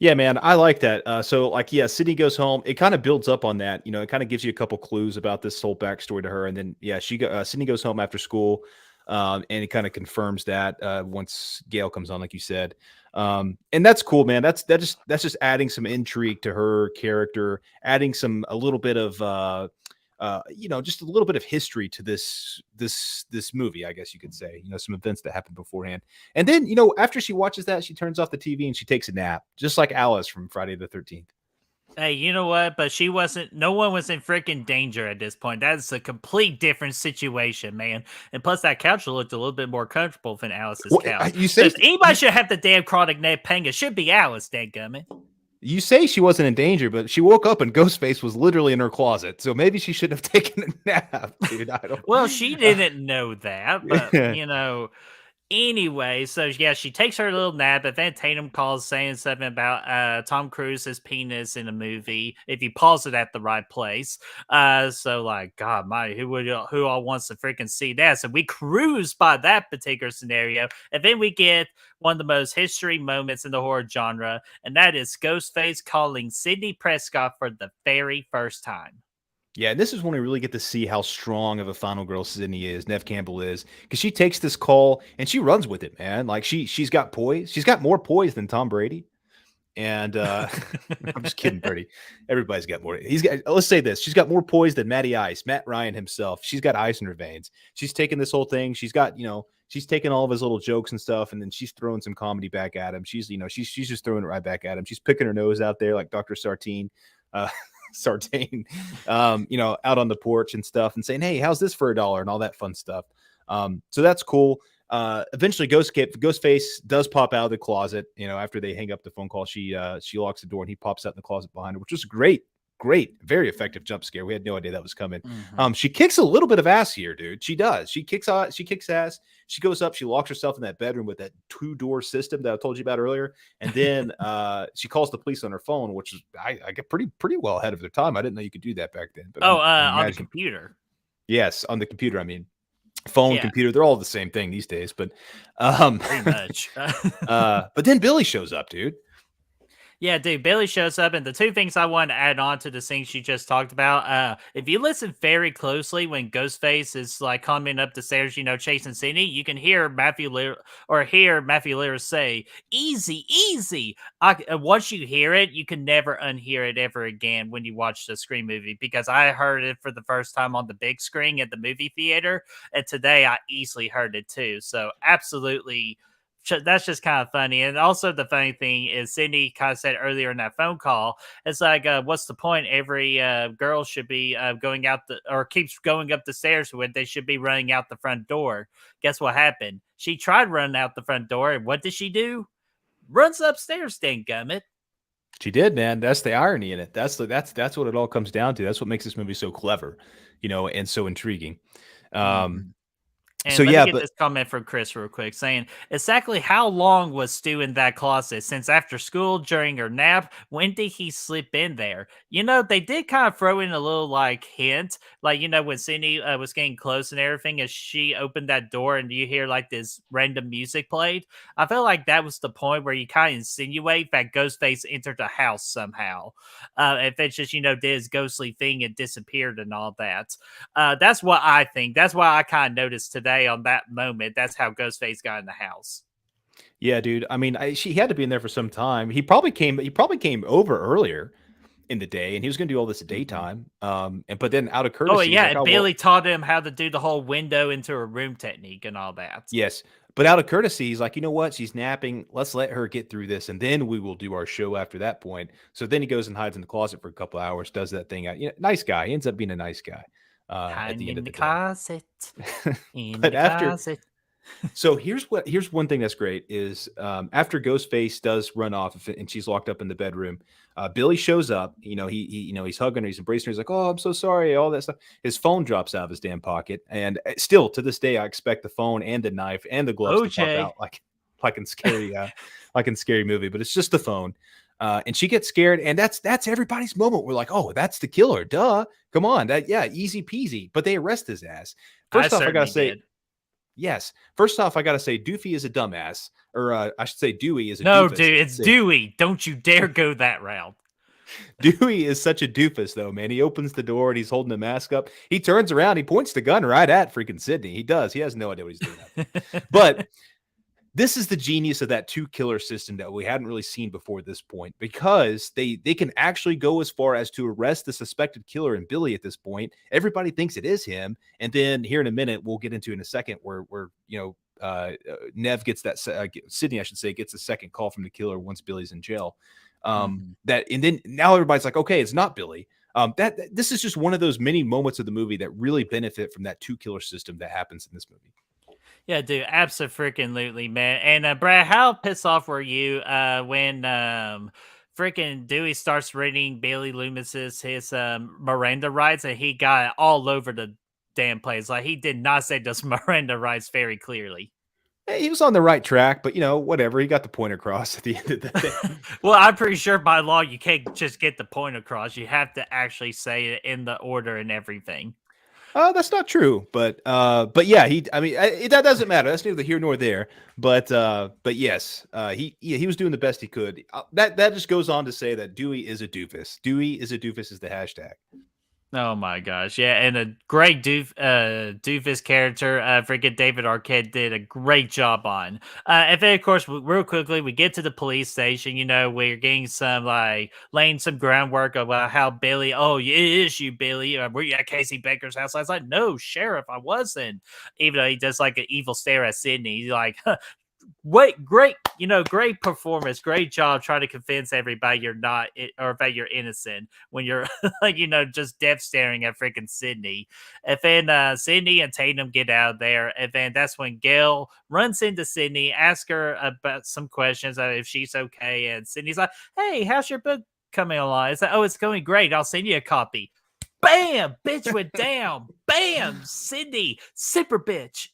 Yeah, man, I like that. So, like, yeah, Sydney goes home. It kind of builds up on that. You know, it kind of gives you a couple clues about this whole backstory to her, and then yeah, Sydney goes home after school, and it kind of confirms that once Gail comes on, like you said, and that's cool, man. That's just adding some intrigue to her character, adding a little bit of just a little bit of history to this movie, I guess you could say. You know, some events that happened beforehand, and then after she watches that, she turns off the TV and she takes a nap, just like Alice from Friday the 13th. Hey, you know what? But no one was in freaking danger at this point. That's a complete different situation, man. And plus, that couch looked a little bit more comfortable than Alice's couch. You say if anybody should have the damn chronic neck pain, it should be Alice, dadgummit. You say she wasn't in danger, but she woke up and Ghostface was literally in her closet. So maybe she should have taken a nap, dude. I don't. Well, she didn't know that, but Anyway, so yeah, she takes her little nap, but then Tatum calls saying something about Tom Cruise's penis in a movie if you pause it at the right place. So like, God, who all wants to freaking see that? So we cruise by that particular scenario, and then we get one of the most history moments in the horror genre, and that is Ghostface calling Sydney Prescott for the very first time. Yeah, and this is when we really get to see how strong of a final girl Sydney is, Neve Campbell is, because she takes this call and she runs with it, man. Like she's got poise. She's got more poise than Tom Brady. And I'm just kidding, Brady. Everybody's got more. Let's say this. She's got more poise than Matty Ice, Matt Ryan himself. She's got ice in her veins. She's taking this whole thing. She's got, she's taking all of his little jokes and stuff, and then she's throwing some comedy back at him. She's just throwing it right back at him. She's picking her nose out there like Dr. Sartine. Sartain, out on the porch and stuff, and saying, "Hey, how's this for $1?" and all that fun stuff. So that's cool. Eventually, Ghostface does pop out of the closet. After they hang up the phone call, she locks the door and he pops out in the closet behind her, which was great, very effective jump scare. We had no idea that was coming. Mm-hmm. She kicks a little bit of ass here, dude. She does. She kicks ass. She goes up. She locks herself in that bedroom with that 2-door system that I told you about earlier, and then she calls the police on her phone, which is I get pretty well ahead of their time. I didn't know you could do that back then. But on the computer. Yes, on the computer. I mean, phone, computer, they're all the same thing these days. But pretty much. But then Billy shows up, dude. Yeah, dude, Billy shows up, and the two things I want to add on to the things you just talked about, if you listen very closely when Ghostface is like coming up the stairs, chasing Sydney, you can hear Matthew Lillard say, "Easy, easy." Once you hear it, you can never unhear it ever again when you watch the Scream movie, because I heard it for the first time on the big screen at the movie theater, and today I easily heard it too. So absolutely. That's just kind of funny. And also the funny thing is Sydney kind of said earlier in that phone call, it's like, what's the point? Every girl should be going out or keeps going up the stairs when they should be running out the front door. Guess what happened? She tried running out the front door, and what did she do? Runs upstairs, dadgummit. She did, man. That's the irony in it. That's what it all comes down to. That's what makes this movie so clever, and so intriguing. And so let yeah, me get this comment from Chris real quick, saying, exactly how long was Stu in that closet? Since after school, during her nap? When did he slip in there? They did kind of throw in a little hint, when Sydney was getting close and everything, as she opened that door and you hear this random music played. I felt like that was the point where you kind of insinuate that Ghostface entered the house somehow. If it's just, did his ghostly thing and disappeared and all that. That's what I think. That's why I kind of noticed today on that moment. That's how Ghostface got in the house. Yeah, dude. I mean, he had to be in there for some time. He probably came over earlier in the day, and he was going to do all this at daytime. But then out of courtesy, oh yeah, and Bailey taught him how to do the whole window into a room technique and all that. Yes, but out of courtesy, he's like, you know what? She's napping. Let's let her get through this, and then we will do our show after that point. So then he goes and hides in the closet for a couple hours, does that thing out. Nice guy. He ends up being a nice guy. At the end of the closet. But after, so here's one thing that's great is after Ghostface does run off and she's locked up in the bedroom, Billy shows up. He's hugging her, he's embracing her. He's like, "Oh, I'm so sorry," all that stuff. His phone drops out of his damn pocket, and still to this day, I expect the phone and the knife and the gloves to pop out. like in scary movie, but it's just the phone. And she gets scared, and that's everybody's moment. We're like, oh, that's the killer. Duh. Come on. Easy peasy. But they arrest his ass. First off, I gotta say, yes. First off, I gotta say, Doofy is a dumbass. Or I should say Dewey is a No, doofus. dude, it's Dewey. Don't you dare go that route. Dewey is such a doofus, though, man. He opens the door and he's holding the mask up. He turns around, he points the gun right at freaking Sydney. He does. He has no idea what he's doing. But this is the genius of that 2-killer system that we hadn't really seen before this point, because they can actually go as far as to arrest the suspected killer in Billy at this point. Everybody thinks it is him. And then here in a minute, we'll get into in a second where Nev gets that Sydney, I should say, gets a second call from the killer once Billy's in jail. And then now everybody's like, okay, it's not Billy. This is just one of those many moments of the movie that really benefit from that 2-killer system that happens in this movie. Yeah, dude, absolutely, man. And Brad, how pissed off were you when freaking Dewey starts reading Bailey Loomis's his Miranda rights, and he got all over the damn place? Like, he did not say those Miranda rights very clearly. Hey, he was on the right track, but whatever. He got the point across at the end of the day. Well, I'm pretty sure by law you can't just get the point across. You have to actually say it in the order and everything. That's not true, but yeah, that doesn't matter. That's neither here nor there. But yes, he was doing the best he could. That just goes on to say that Dewey is a doofus. Dewey is a doofus is the hashtag. Oh my gosh, yeah, and a great doofus character. Freaking David Arquette did a great job on. And then, of course, real quickly, we get to the police station. We're getting some laying some groundwork about how Billy. Oh, it is you, Billy. Were you at Casey Baker's house? I was like, no, Sheriff, I wasn't. Even though he does like an evil stare at Sydney, he's like, wait, great, great performance, great job trying to convince everybody you're not, or that you're innocent when you're just death staring at freaking Sydney. And then Sydney and Tatum get out of there, and then that's when Gail runs into Sydney, asks her about some questions, if she's okay, and Sydney's like, "Hey, how's your book coming along?" It's like, "Oh, it's going great. I'll send you a copy." Bam, bitch went down. Bam, Sydney, super bitch.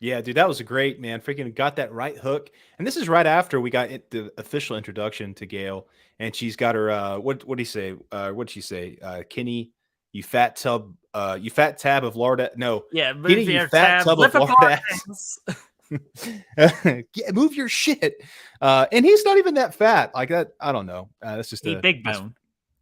Yeah, dude, that was a great, man. Freaking got that right hook. And this is right after we got the official introduction to Gail. And she's got her, what did he say? What'd she say? Kenny, you fat tab of lard. No. Yeah, Kenny, you fat tub of lard ass. Yeah, move your shit. And he's not even that fat. Like that, I don't know. That's just a big bone.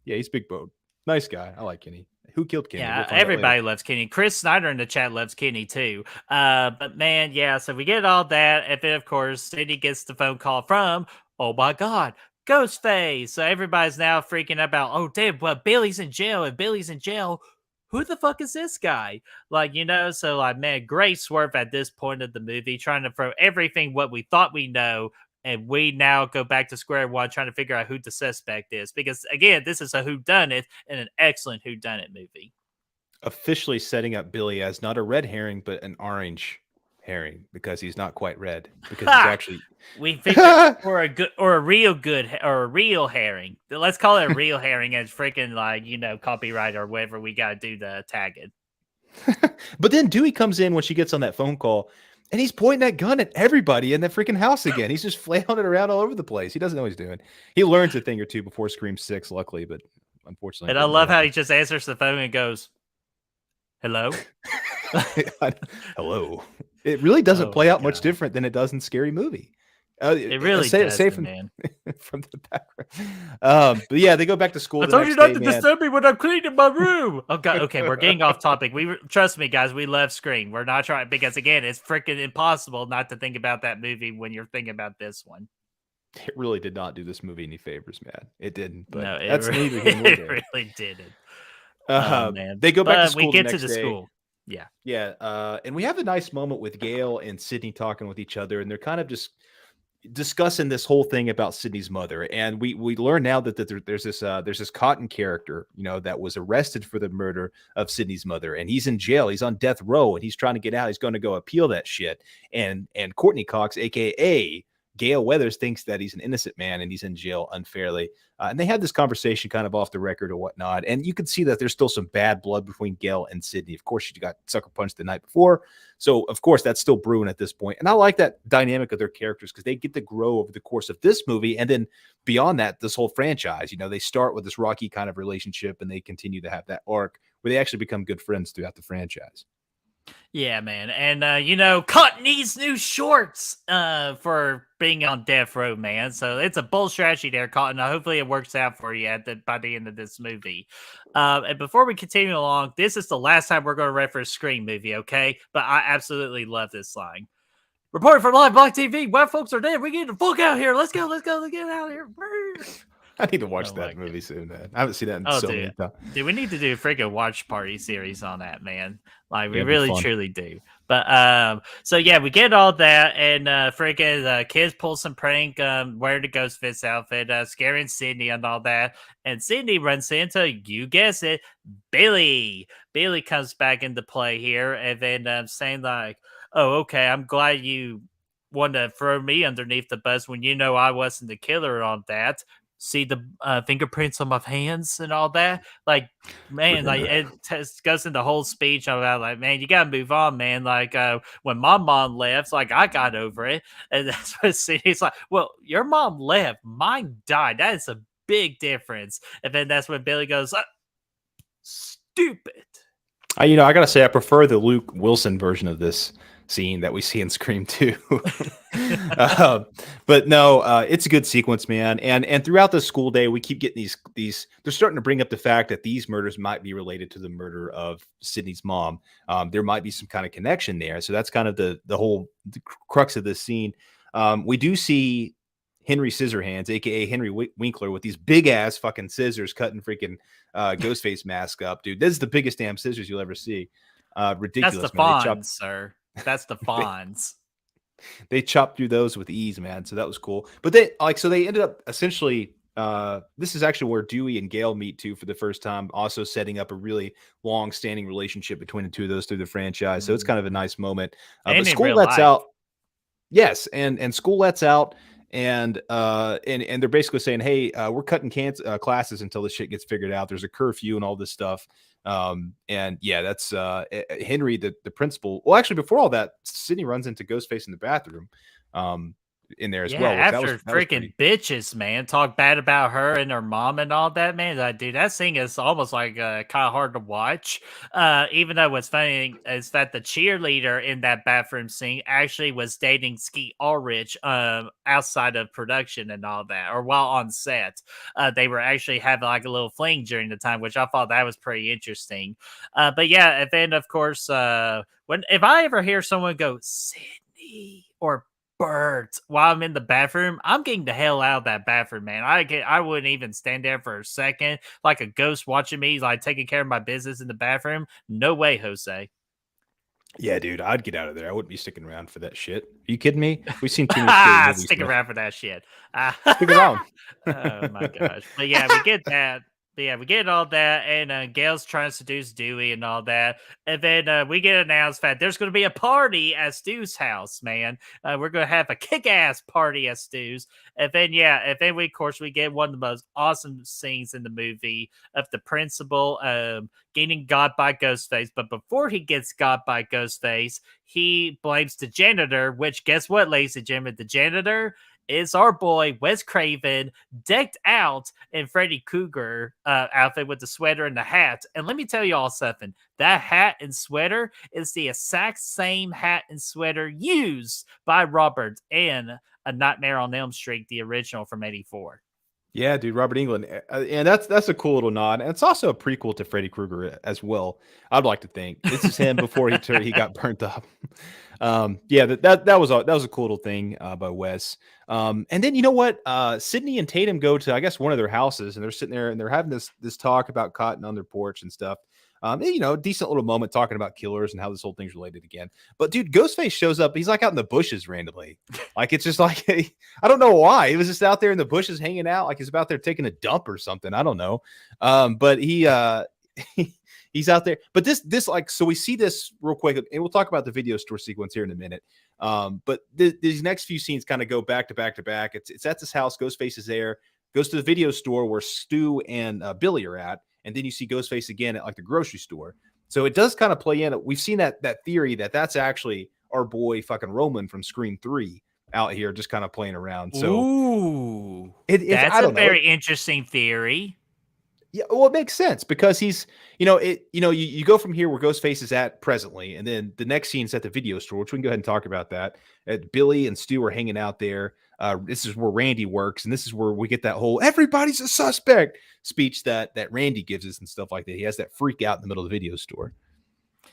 Yeah, he's big bone. Nice guy. I like Kenny. Who killed Kenny? Yeah, everybody loves Kenny. Chris Snyder in the chat loves Kenny too. But man, yeah, so we get all that. And then, of course, Sydney gets the phone call from, oh my God, Ghostface. So everybody's now freaking about, oh, damn, well, Billy's in jail. If Billy's in jail, who the fuck is this guy? So man, great swerve at this point of the movie, trying to throw everything what we thought we know. And we now go back to square one, trying to figure out who the suspect is. Because, again, this is a whodunit and an excellent whodunit movie. Officially setting up Billy as not a red herring, but an orange herring, because he's not quite red. Because he's actually... We figured or a real herring. Let's call it a real herring as freaking, copyright or whatever we got to do to tag it. But then Dewey comes in when she gets on that phone call, and he's pointing that gun at everybody in that freaking house again. He's just flailing it around all over the place. He doesn't know what he's doing. He learns a thing or two before Scream 6, luckily, but unfortunately. And I love how he just answers the phone and goes, hello? Hello. It really doesn't play out much different than it does in Scary Movie. It really does, man. From the background. But yeah, they go back to school. I told you not to disturb me when I'm cleaning my room. Oh God, okay, we're getting off topic. Trust me, guys, we love Scream. We're not trying, because again, it's freaking impossible not to think about that movie when you're thinking about this one. It really did not do this movie any favors, man. It didn't. But no, that's neither here nor there. It really didn't. Man. They go back to school. We get to the school. Yeah. Yeah. And we have a nice moment with Gail and Sydney talking with each other, and they're kind of just discussing this whole thing about Sydney's mother. And we learn now that there's this Cotton character, that was arrested for the murder of Sydney's mother, and he's in jail. He's on death row, and he's trying to get out. He's going to go appeal that shit. And Courtney Cox, aka Gale Weathers thinks that he's an innocent man and he's in jail unfairly. And they had this conversation kind of off the record or whatnot. And you could see that there's still some bad blood between Gale and Sydney. Of course, she got sucker punched the night before. So, of course, that's still brewing at this point. And I like that dynamic of their characters because they get to grow over the course of this movie. And then beyond that, this whole franchise, you know, they start with this rocky kind of relationship and they continue to have that arc where they actually become good friends throughout the franchise. Yeah, man. And, you know, Cotton needs new shorts for being on death row, man. So it's a bold strategy there, Cotton. Hopefully it works out for you by the end of this movie. And before we continue along, this is the last time we're going to reference Scream movie, okay? But I absolutely love this line. Reporting from Live Block TV, white folks are dead. We get the fuck out here. Let's go. Let's get out of here. I need to watch that movie soon, man. I haven't seen that in so many times. Dude, we need to do a freaking watch party series on that, man. Like, we It'd really, truly do. But, so yeah, we get all that, and freaking kids pull some prank, wearing the Ghostface outfit, scaring Sydney and all that. And Sydney runs into, you guess it, Billy. Billy comes back into play here, and then saying like, oh, okay, I'm glad you wanted to throw me underneath the bus when you know I wasn't the killer on that. See the fingerprints on my hands and all that. Like, man, like it goes into the whole speech about like, man, you gotta move on, man. Like, when my mom left, like I got over it, and that's what he's like. Well, your mom left, mine died. That is a big difference. And then that's when Billy goes, stupid. You know, I gotta say, I prefer the Luke Wilson version of this scene that we see in Scream 2. But no, it's a good sequence, man. And throughout the school day, we keep getting these. They're starting to bring up the fact that these murders might be related to the murder of Sydney's mom. There might be some kind of connection there. So that's kind of the crux of this scene. We do see Henry Scissorhands, aka Henry Winkler, with these big ass fucking scissors cutting freaking Ghostface mask up, dude. This is the biggest damn scissors you'll ever see. Ridiculous. That's the Fonz, sir. That's the Fonz. They chopped through those with ease, man. So that was cool. But they they ended up essentially. This is actually where Dewey and Gale meet too for the first time, also setting up a really long-standing relationship between the two of those through the franchise. So it's kind of a nice moment. But school lets out. Yes, and school lets out. And they're basically saying, hey, we're cutting classes until this shit gets figured out. There's a curfew and all this stuff. And yeah, that's Henry, the principal. Well, actually, before all that, Sydney runs into Ghostface in the bathroom. In there as well. After freaking bitches, man, talk bad about her and her mom and all that, man. Dude, that scene is almost like kind of hard to watch. Even though what's funny is that the cheerleader in that bathroom scene actually was dating Skeet Ulrich outside of production and all that, or while on set. They were actually having like a little fling during the time, which I thought that was pretty interesting. But yeah, and then of course, if I ever hear someone go Sydney or Bert while I'm in the bathroom, I'm getting the hell out of that bathroom, man. I wouldn't even stand there for a second like a ghost watching me, like taking care of my business in the bathroom. No way, Jose. Yeah, dude, I'd get out of there. I wouldn't be sticking around for that shit. Are you kidding me? We've seen too many movies. Stick around for that shit. Stick around. Oh my gosh. But yeah, we get that. But yeah, we get all that, and Gale's trying to seduce Dewey and all that. And then we get announced that there's going to be a party at Stu's house, man. We're going to have a kick-ass party at Stu's. And then, of course, we get one of the most awesome scenes in the movie of the principal getting got by Ghostface. But before he gets got by Ghostface, he blames the janitor, which, guess what, ladies and gentlemen? The janitor is our boy Wes Craven, decked out in Freddy Krueger outfit with the sweater and the hat. And let me tell you all something. That hat and sweater is the exact same hat and sweater used by Robert in A Nightmare on Elm Street, the original from '84. Yeah, dude, Robert Englund, and that's a cool little nod, and it's also a prequel to Freddy Krueger as well. I'd like to think this is him before he got burnt up. Yeah, that was a cool little thing by Wes. And then you know what? Sydney and Tatum go to, I guess, one of their houses, and they're sitting there and they're having this talk about Cotton on their porch and stuff. Decent little moment talking about killers and how this whole thing's related again. But dude, Ghostface shows up. He's like out in the bushes randomly. Like it's just like I don't know why. He was just out there in the bushes hanging out, like he's about there taking a dump or something. I don't know. But he he's out there. But this like, so we see this real quick, and we'll talk about the video store sequence here in a minute. But these next few scenes kind of go back to back to back. It's at this house. Ghostface is there, goes to the video store where Stu and Billy are at, and then you see Ghostface again at like the grocery store. So it does kind of play in. We've seen that theory that's actually our boy fucking Roman from Scream 3 out here just kind of playing around. So ooh, that's a very interesting theory. Yeah, well, it makes sense because he's, you go from here where Ghostface is at presently, and then the next scene's at the video store, which we can go ahead and talk about that. Billy and Stu are hanging out there. This is where Randy works, and this is where we get that whole "everybody's a suspect" speech that Randy gives us and stuff like that. He has that freak out in the middle of the video store.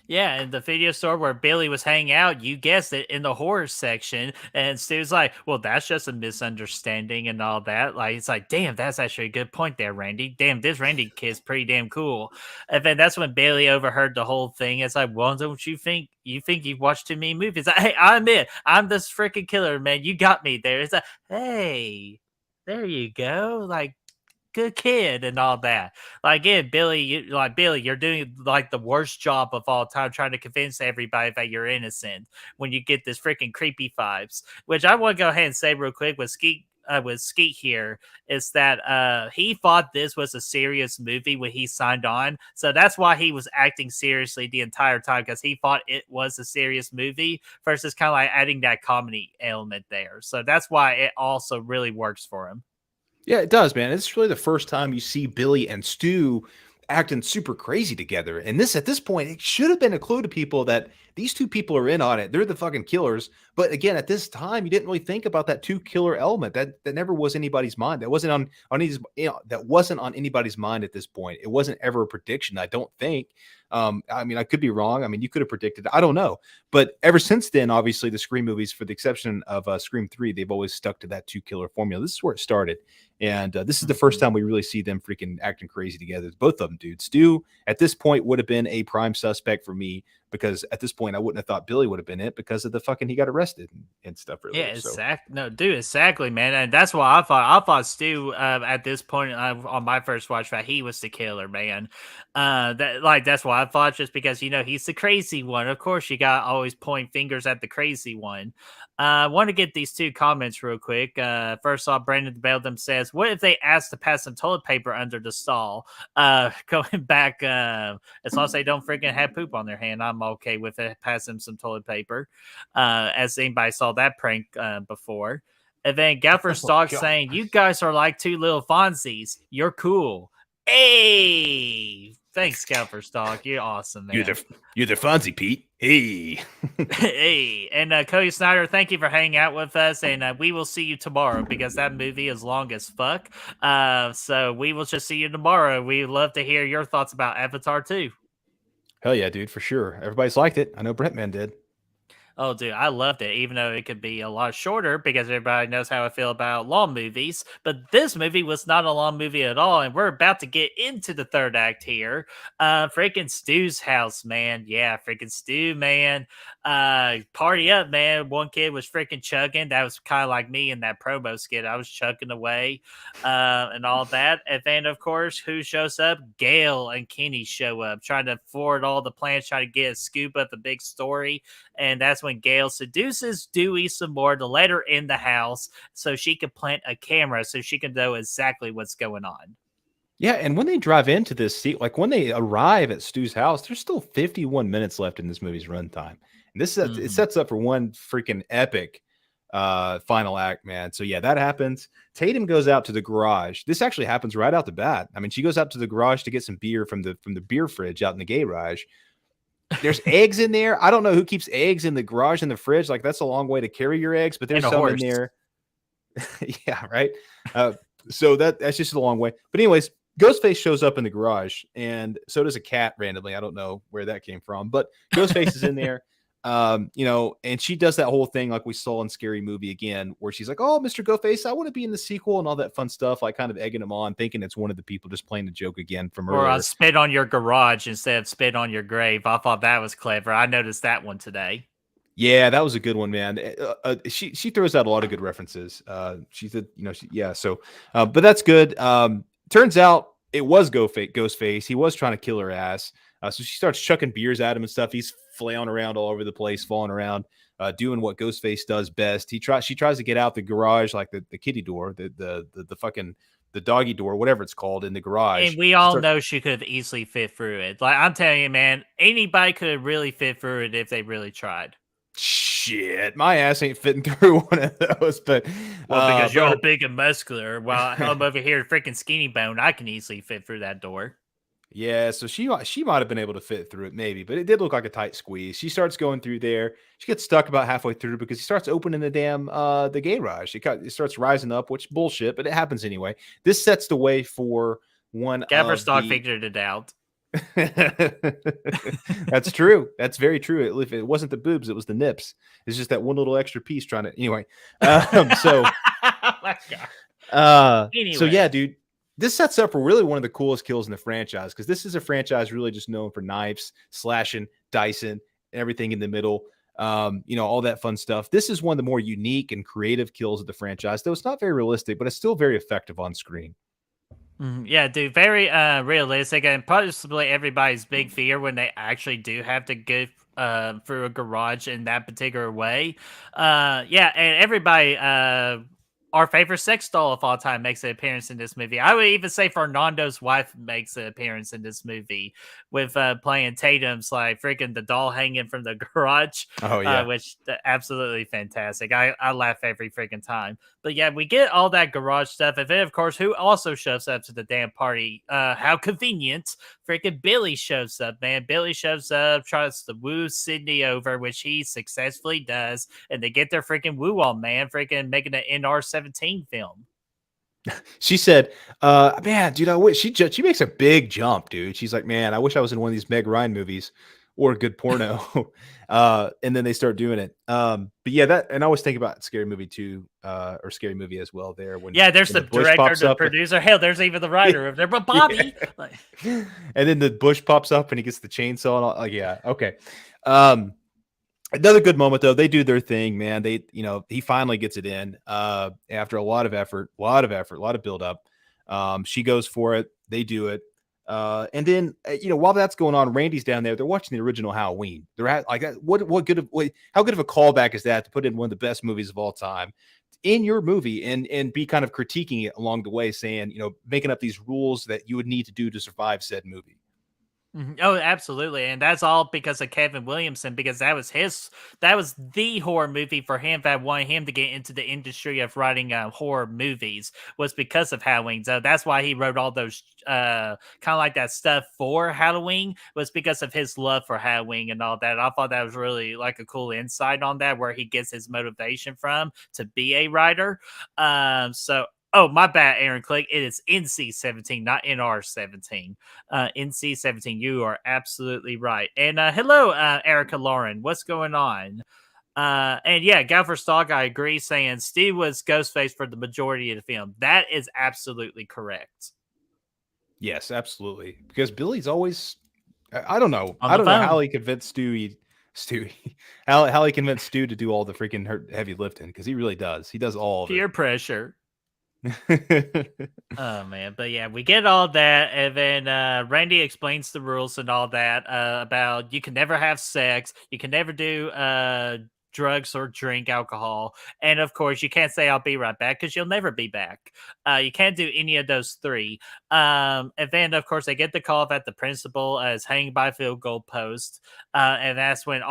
Yeah, in the video store where Billy was hanging out, you guessed it, in the horror section. And Stu's like, well, that's just a misunderstanding and all that. Like, it's like, damn, that's actually a good point there, Randy. Damn, this Randy kid's pretty damn cool. And then that's when Billy overheard the whole thing. It's like, well, don't you think you've watched too many movies? Like, hey, I'm it. I'm this freaking killer, man. You got me there. It's like, hey, there you go. Like, good kid and all that. Like, yeah, Billy, you're doing like the worst job of all time trying to convince everybody that you're innocent when you get this freaking creepy vibes. Which I want to go ahead and say real quick with Skeet here is that he thought this was a serious movie when he signed on. So that's why he was acting seriously the entire time, because he thought it was a serious movie versus kind of like adding that comedy element there. So that's why it also really works for him. Yeah, it does, man. It's really the first time you see Billy and Stu acting super crazy together. And at this point, it should have been a clue to people that these two people are in on it. They're the fucking killers. But again, at this time, you didn't really think about that two killer element. That never was anybody's mind. That wasn't on that wasn't on anybody's mind at this point. It wasn't ever a prediction, I don't think. I mean, I could be wrong. I mean, you could have predicted it. I don't know. But ever since then, obviously, the Scream movies, for the exception of Scream 3, they've always stuck to that two killer formula. This is where it started. And this is the first time we really see them freaking acting crazy together. Both of them, dude. Stu, at this point, would have been a prime suspect for me, because at this point, I wouldn't have thought Billy would have been it because of the fucking he got arrested and stuff. Really. Yeah, exactly. No, dude, exactly, man. And that's why I thought. I thought Stu at this point on my first watch that he was the killer, man. That's why I thought, just because he's the crazy one. Of course, you got always point fingers at the crazy one. I want to get these two comments real quick. First off, Brandon Beldam says, "What if they asked to pass some toilet paper under the stall?" Going back, as long as they don't freaking have poop on their hand, I'm okay with it. Pass them some toilet paper. As anybody saw that prank before. And then Gaffer's Dog saying, "You guys are like two little Fonzies. You're cool." Hey, thanks, Gaffer's Dog. You're awesome, man. You're the Fonzie, Pete. Hey. Hey. And Cody Snyder, thank you for hanging out with us. And we will see you tomorrow, because that movie is long as fuck. So we will just see you tomorrow. We'd love to hear your thoughts about Avatar 2. Hell yeah, dude, for sure. Everybody's liked it. I know Brentman did. Oh, dude, I loved it, even though it could be a lot shorter, because everybody knows how I feel about long movies. But this movie was not a long movie at all, and we're about to get into the third act here. Freaking Stu's house, man. Yeah, freaking Stu, man. Party up, man. One kid was freaking chugging. That was kind of like me in that promo skit. I was chugging away and all that. And then, of course, who shows up? Gail and Kenny show up, trying to forward all the plans, trying to get a scoop of the big story. And that's when Gail seduces Dewey some more to let her in the house so she can plant a camera so she can know exactly what's going on. Yeah, and when they drive into this seat, like when they arrive at Stu's house, there's still 51 minutes left in this movie's runtime. And this it sets up for one freaking epic final act, man. So yeah, that happens. Tatum goes out to the garage. This actually happens right out the bat. I mean, she goes out to the garage to get some beer from the beer fridge out in the garage. There's eggs in there. I don't know who keeps eggs in the garage in the fridge. Like, that's a long way to carry your eggs, but there's some in there. Yeah, right. So that's just a long way. But anyways, Ghostface shows up in the garage, and so does a cat randomly. I don't know where that came from, but Ghostface is in there. And she does that whole thing like we saw in Scary Movie again, where she's like, "Oh, Mr. Ghostface, I want to be in the sequel," and all that fun stuff, like kind of egging him on, thinking it's one of the people just playing the joke again from earlier. Or on spit on your garage instead of spit on your grave. I thought that was clever. I noticed that one today. Yeah, that was a good one, man. She throws out a lot of good references. She said, but that's good. Turns out it was Ghostface. He was trying to kill her ass. So she starts chucking beers at him and stuff. He's flailing around all over the place, falling around, doing what Ghostface does best. She tries to get out the garage, like the kitty door, the fucking the doggy door, whatever it's called, in the garage. And we all know she could have easily fit through it. Like, I'm telling you, man, anybody could have really fit through it if they really tried. Shit, my ass ain't fitting through one of those, but because you're all big and muscular, while I'm over here freaking skinny bone, I can easily fit through that door. Yeah, so she might have been able to fit through it, maybe, but it did look like a tight squeeze. She starts going through there. She gets stuck about halfway through because he starts opening the damn the garage. It starts rising up, which bullshit, but it happens anyway. This sets the way for one. Gafferstock figured it out. That's true. That's very true. If it wasn't the boobs, it was the nips. It's just that one little extra piece trying to. Anyway, so. Oh my God. Anyway. So yeah, dude. This sets up for really one of the coolest kills in the franchise, because this is a franchise really just known for knives, slashing, dicing, everything in the middle, all that fun stuff. This is one of the more unique and creative kills of the franchise, though it's not very realistic, but it's still very effective on screen. Yeah, dude, very realistic, and possibly everybody's big fear when they actually do have to go through a garage in that particular way. Yeah, and everybody... our favorite sex doll of all time makes an appearance in this movie. I would even say Fernando's wife makes an appearance in this movie with playing Tatum's like freaking the doll hanging from the garage. Oh yeah, which absolutely fantastic. I laugh every freaking time. But yeah, we get all that garage stuff, and then of course, who also shows up to the damn party? How convenient! Freaking Billy shows up, man. Billy shows up, tries to woo Sydney over, which he successfully does, and they get their freaking woo on, man. Freaking making an NR-17 film. She said, man, dude, I wish she makes a big jump, dude. She's like, man, I wish I was in one of these Meg Ryan movies or a good porno. And then they start doing it. But yeah, that, and I always think about Scary Movie 2, or Scary Movie as well there. There's the director, the producer. Hell, there's even the writer of there, but Bobby. Yeah. Like... And then the bush pops up and he gets the chainsaw and all. Like, yeah, okay. Another good moment though. They do their thing, man. He finally gets it in after a lot of effort, a lot of build up. She goes for it. They do it. And then, while that's going on, Randy's down there. They're watching the original Halloween. They're at like, how good of a callback is that to put in one of the best movies of all time in your movie and be kind of critiquing it along the way, saying, making up these rules that you would need to do to survive said movie. Oh, absolutely. And that's all because of Kevin Williamson, because that was the horror movie for him that wanted him to get into the industry of writing horror movies, was because of Halloween. So that's why he wrote all those kind of like that stuff for Halloween, was because of his love for Halloween and all that. I thought that was really like a cool insight on that, where he gets his motivation from to be a writer. Oh, my bad, Aaron Click. It is NC-17, not NR-17. NC-17, you are absolutely right. And hello, Erica Lauren. What's going on? And yeah, Gafferstock, I agree, saying Steve was Ghostface for the majority of the film. That is absolutely correct. Yes, absolutely. Because Billy's always... I don't know. I don't know how he convinced how he convinced Stu to do all the freaking heavy lifting, because he really does. He does all of it. Peer pressure. Oh man, but yeah, we get all that, and then Randy explains the rules and all that about you can never have sex, you can never do drugs or drink alcohol, and of course you can't say I'll be right back, because you'll never be back. You can't do any of those three. And then of course they get the call that the principal is hanging by field goal post, and that's when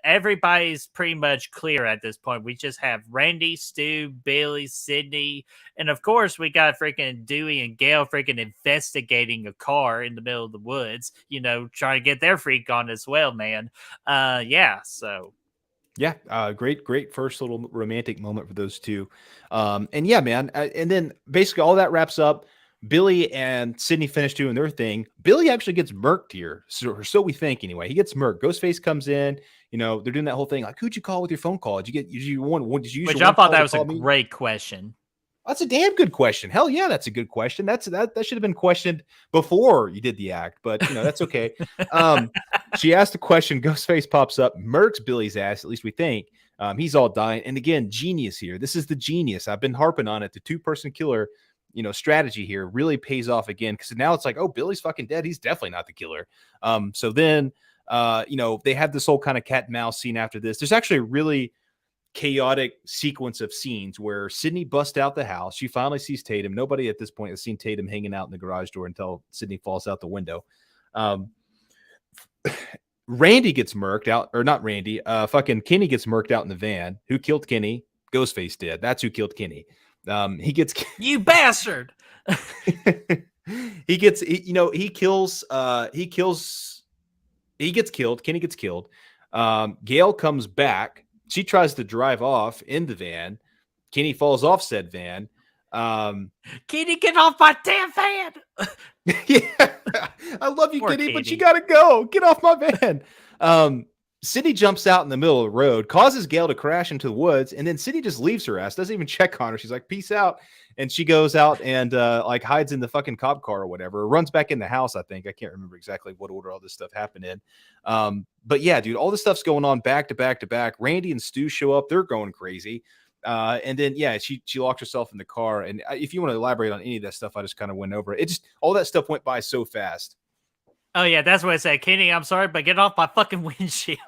everybody's pretty much clear at this point. We just have Randy, Stu, Billy, Sydney, and of course we got freaking Dewey and Gail freaking investigating a car in the middle of the woods, trying to get their freak on as well, man. Yeah, great first little romantic moment for those two. And yeah, man. And then basically all that wraps up. Billy and Sydney finish doing their thing. Billy actually gets murked here. So we think anyway. He gets murked. Ghostface comes in. They're doing that whole thing. Like, who'd you call with your phone call? Did you use Which I thought that was a great question. That's a damn good question. Hell yeah, that's a good question. That should have been questioned before you did the act, but that's okay. She asked the question, Ghostface pops up, murks Billy's ass, at least we think. He's all dying. And again, genius here. This is the genius. I've been harping on it. The two-person killer, strategy here really pays off again, because now it's like, oh, Billy's fucking dead. He's definitely not the killer. So then, they have this whole kind of cat and mouse scene after this. There's actually a really chaotic sequence of scenes where Sydney busts out the house. She finally sees Tatum. Nobody at this point has seen Tatum hanging out in the garage door until Sydney falls out the window. Randy gets murked out, or not Randy, fucking Kenny gets murked out in the van. Who killed Kenny? Ghostface did. That's who killed Kenny. He gets You bastard. he gets he gets killed. Kenny gets killed. Gail comes back. She tries to drive off in the van. Kenny falls off said van. Kenny, get off my damn van. Yeah, I love you, Poor Kenny, but Kenny. you gotta go. Get off my van. Sydney jumps out in the middle of the road, causes Gail to crash into the woods, and then Sydney just leaves her ass, doesn't even check on her. She's like, peace out. And she goes out and like hides in the fucking cop car or whatever, runs back in the house, I think. I can't remember exactly what order all this stuff happened in. But yeah, dude, all this stuff's going on back to back to back. Randy and Stu show up. They're going crazy. And then, yeah, she locked herself in the car. And if you want to elaborate on any of that stuff, I just kind of went over it. It just, all that stuff went by so fast. Oh, yeah, that's what I said. Kenny, I'm sorry, but get off my fucking windshield.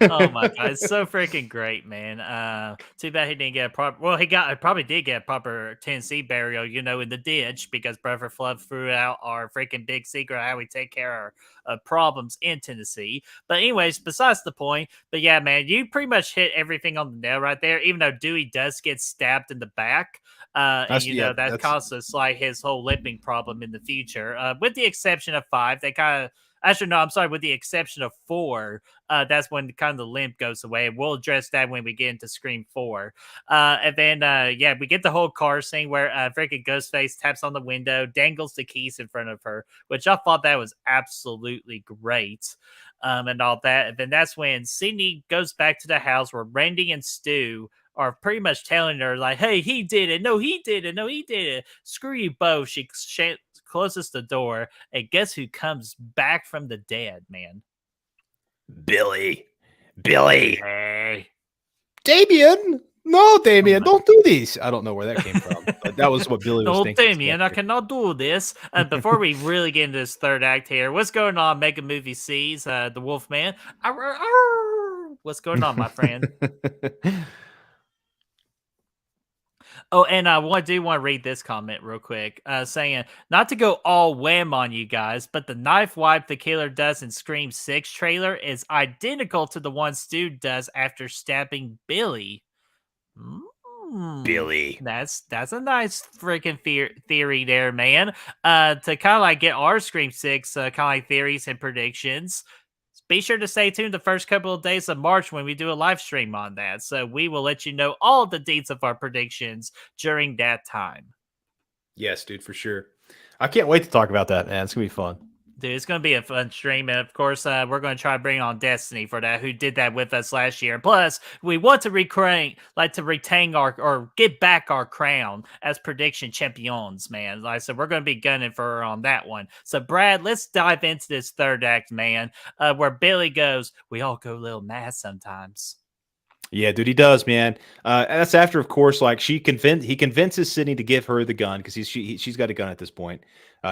Oh, my God. It's so freaking great, man. Too bad he didn't get a proper... Well, probably did get a proper Tennessee burial, in the ditch, because Brother Fluff threw out our freaking big secret of how we take care of problems in Tennessee. But anyways, besides the point. But yeah, man, you pretty much hit everything on the nail right there, even though Dewey does get stabbed in the back. That causes like his whole limping problem in the future, with the exception of 5. They kind of, actually, no, I'm sorry, with the exception of 4, that's when kind of the limp goes away. We'll address that when we get into Scream 4. And then, we get the whole car scene where freaking Ghostface taps on the window, dangles the keys in front of her, which I thought that was absolutely great. And all that. And then that's when Sydney goes back to the house where Randy and Stu are pretty much telling her, like, hey, he did it. No, he did it. No, he did it. Screw you both. She closes the door, and guess who comes back from the dead, man? Billy. Hey. Damien. No, Damien, don't do this. I don't know where that came from, but that was what Billy was No, thinking. Damien, I cannot do this. Before we really get into this third act here, what's going on, Mega Movie C's, the Wolfman? What's going on, my friend? Oh, and I do want to read this comment real quick, saying, not to go all wham on you guys, but the knife wipe the killer does in Scream 6 trailer is identical to the one Stu does after stabbing Billy. Billy. That's a nice freaking theory there, man. To kind of like get our Scream 6 kind of like theories and predictions. Be sure to stay tuned the first couple of days of March when we do a live stream on that. So we will let you know all the dates of our predictions during that time. Yes, dude, for sure. I can't wait to talk about that, man. It's going to be fun. Dude, it's going to be a fun stream. And of course, we're going to try to bring on Destiny for that, who did that with us last year. Plus, we want to retain or get back our crown as prediction champions, man. So we're going to be gunning for her on that one. So, Brad, let's dive into this third act, man, where Billy goes, we all go a little mad sometimes. Yeah, dude, he does, man. And that's after, of course, like he convinces Sydney to give her the gun because she's got a gun at this point.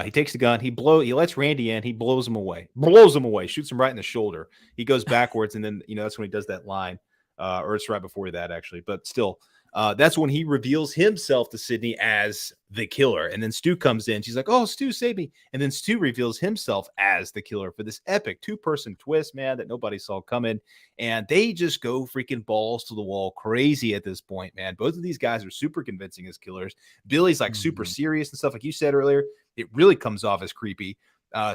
He takes the gun, he lets Randy in, he blows him away, shoots him right in the shoulder. He goes backwards, and then that's when he does that line, or it's right before that actually, but still. That's when he reveals himself to Sydney as the killer. And then Stu comes in. She's like, oh, Stu, save me. And then Stu reveals himself as the killer for this epic 2-person twist, man, that nobody saw coming. And they just go freaking balls to the wall crazy at this point, man. Both of these guys are super convincing as killers. Billy's like super serious and stuff. Like you said earlier, it really comes off as creepy.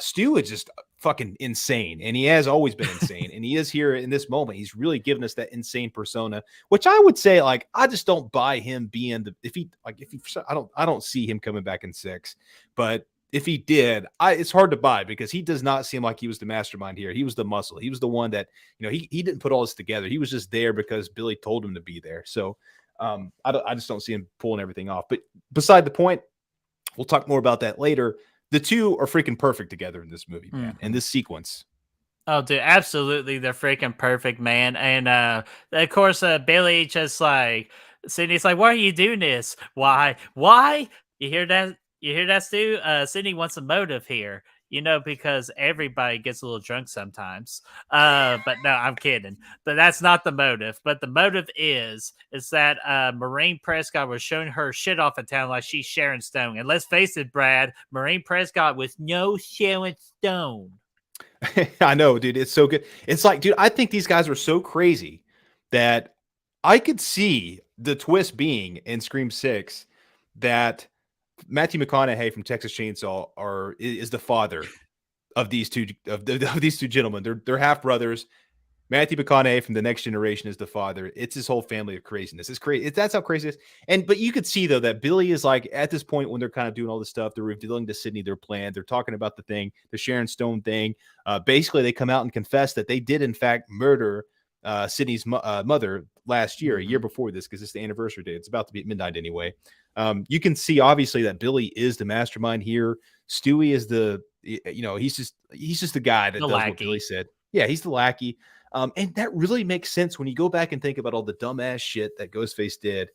Stu is just fucking insane, and he has always been insane, and he is here in this moment. He's really given us that insane persona, which I would say, like, I just don't buy him being I don't see him coming back in 6, but if he did, it's hard to buy because he does not seem like he was the mastermind here. He was the muscle. He was the one that, he didn't put all this together. He was just there because Billy told him to be there. So I just don't see him pulling everything off. But beside the point, we'll talk more about that later. The two are freaking perfect together in this movie, man, in this sequence. Oh, dude, absolutely. They're freaking perfect, man. And, of course, Billy just like, Sydney's like, why are you doing this? Why? You hear that? You hear that, Stu? Sydney wants a motive here. Because everybody gets a little drunk sometimes. But no, I'm kidding. But that's not the motive. But the motive is that Maureen Prescott was showing her shit off in town like she's Sharon Stone. And let's face it, Brad, Maureen Prescott was no Sharon Stone. I know, dude. It's so good. It's like, dude, I think these guys are so crazy that I could see the twist being in Scream 6 that Matthew McConaughey from Texas Chainsaw is the father of these two of these two gentlemen. They're half brothers. Matthew McConaughey from The Next Generation is the father. It's his whole family of craziness. It's crazy. That's how crazy it is. But you could see though that Billy is like at this point when they're kind of doing all this stuff, they're revealing to Sydney their plan. They're talking about the Sharon Stone thing. Basically, they come out and confess that they did in fact murder Sydney's mother last year, a year before this, because it's the anniversary day. It's about to be at midnight anyway. You can see obviously that Billy is the mastermind here. Stewie is he's just the guy that does what Billy said. Yeah, he's the lackey. And that really makes sense when you go back and think about all the dumbass shit that Ghostface did.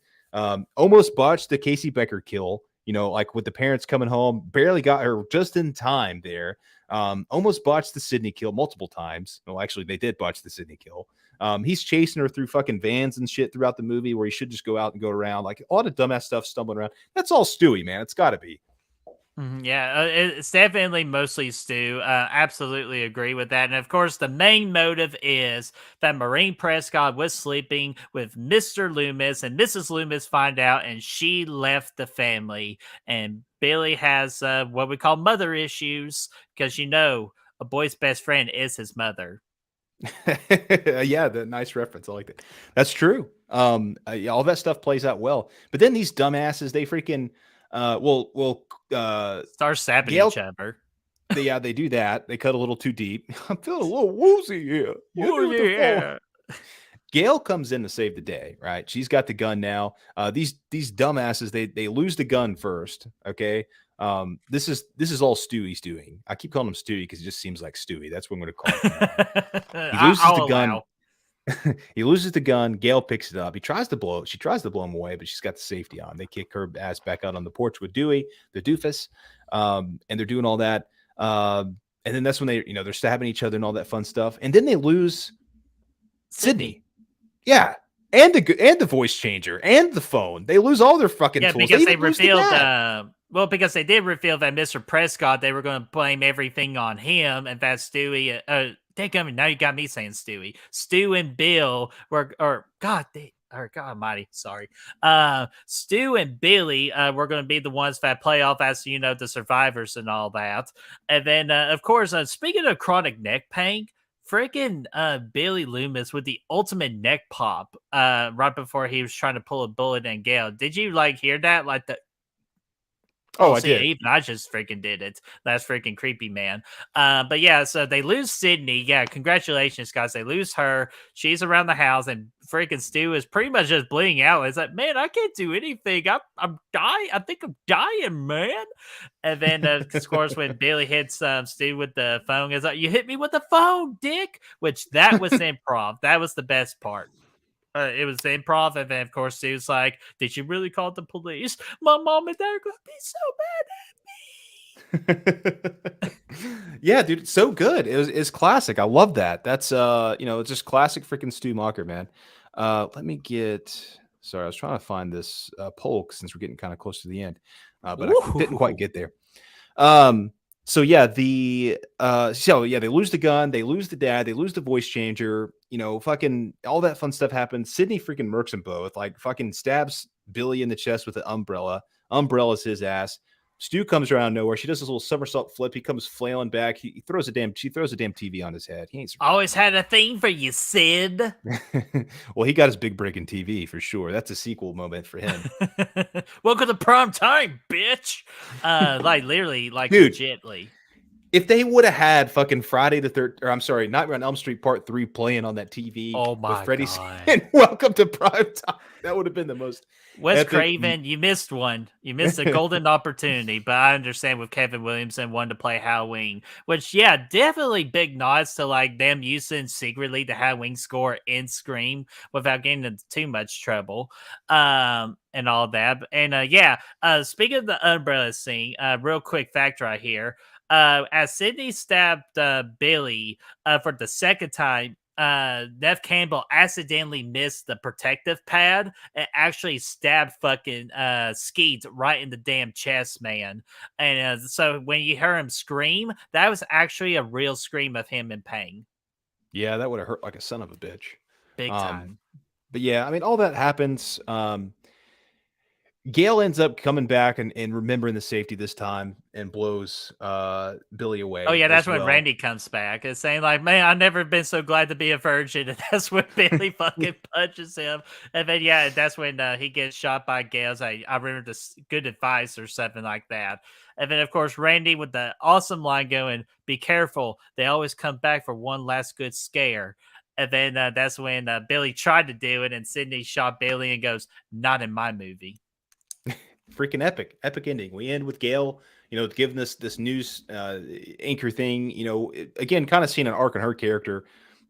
Almost botched the Casey Becker kill, like with the parents coming home, barely got her just in time there. Almost botched the Sydney kill multiple times. Well, actually, they did botch the Sydney kill. He's chasing her through fucking vans and shit throughout the movie where he should just go out and go around. Like all the dumbass stuff stumbling around. That's all Stewie, man. It's got to be. Yeah, it's definitely mostly Stu. Absolutely agree with that. And of course, the main motive is that Maureen Prescott was sleeping with Mr. Loomis, and Mrs. Loomis find out, and she left the family. And Billy has what we call mother issues because a boy's best friend is his mother. Yeah, the nice reference. I like that. That's true. All that stuff plays out well. But then these dumbasses, they freaking start stabbing each other. They do that. They cut a little too deep. I'm feeling a little woozy here. Yeah. Gail comes in to save the day, right? She's got the gun now. These dumbasses, they lose the gun first. Okay. This is all Stewie's doing. I keep calling him Stewie because it just seems like Stewie. That's what I'm going to call him. He loses the gun. He loses the gun. Gail picks it up. She tries to blow him away, but she's got the safety on. They kick her ass back out on the porch with Dewey, the doofus, and they're doing all that. And then that's when they're stabbing each other and all that fun stuff. And then they lose Sydney. Yeah, and the voice changer and the phone. They lose all their fucking tools. Because they revealed. Because they did reveal that Mr. Prescott, they were going to blame everything on him, and that Stewie. Now you got me saying Stewie. Stu and Bill God almighty, sorry. Stu and Billy were going to be the ones that play off as, the survivors and all that. And then, of course, speaking of chronic neck pain, freaking Billy Loomis with the ultimate neck pop right before he was trying to pull a bullet in Gale. Did you hear that? I did. Even I just freaking did it. That's freaking creepy, man. But yeah, so they lose Sydney. Yeah, congratulations, guys. They lose her. She's around the house, and freaking Stu is pretty much just bleeding out. It's like, man, I can't do anything. I'm dying. I think I'm dying, man. And then, of course, when Billy hits Stu with the phone, it's like, you hit me with the phone, dick. Which that was improv. That was the best part. It was improv, and then of course he was like, "Did you really call the police? My mom and dad are gonna be so mad at me." Yeah, dude, it's so good. It's classic. I love that. That's it's just classic freaking Stu Macher, man. Let me get. Sorry, I was trying to find this poll since we're getting kind of close to the end, but I didn't quite get there. So they lose the gun, they lose the dad, they lose the voice changer, fucking all that fun stuff happens. Sydney freaking murks them both, fucking stabs Billy in the chest with an umbrella. Umbrella's his ass. Stu comes around nowhere. She does this little somersault flip. He comes flailing back. She throws a damn TV on his head. He ain't always had a thing for you, Sid. Well, he got his big break in TV for sure. That's a sequel moment for him. Welcome to prime time, bitch. Literally, dude, legitly. If they would have had fucking Friday the 13th, or I'm sorry, Nightmare on Elm Street Part 3 playing on that TV with Freddy and Welcome to Prime Time, that would have been the most. Wes Craven, you missed one. You missed a golden opportunity, but I understand with Kevin Williamson wanting to play Halloween, which, yeah, definitely big nods to them using secretly the Halloween score in Scream without getting into too much trouble. and all that. And speaking of the umbrella scene, real quick fact right here. As Sydney stabbed Billy for the second time, Nev Campbell accidentally missed the protective pad and actually stabbed fucking Skeet right in the damn chest, man. And so when you hear him scream, that was actually a real scream of him in pain. Yeah, that would have hurt like a son of a bitch. Big time. But yeah, I mean, all that happens. Gail ends up coming back and remembering the safety this time and blows Billy away. Oh yeah, that's when well. Randy comes back and saying like, "Man, I've never been so glad to be a virgin." And that's when Billy fucking punches him. And then that's when he gets shot by Gales. I remember this good advice or something like that. And then of course Randy with the awesome line going, "Be careful, they always come back for one last good scare." And then that's when Billy tried to do it, and Sydney shot Billy and goes, "Not in my movie." Freaking epic ending. We end with Gail, giving this news anchor thing, again, kind of seeing an arc in her character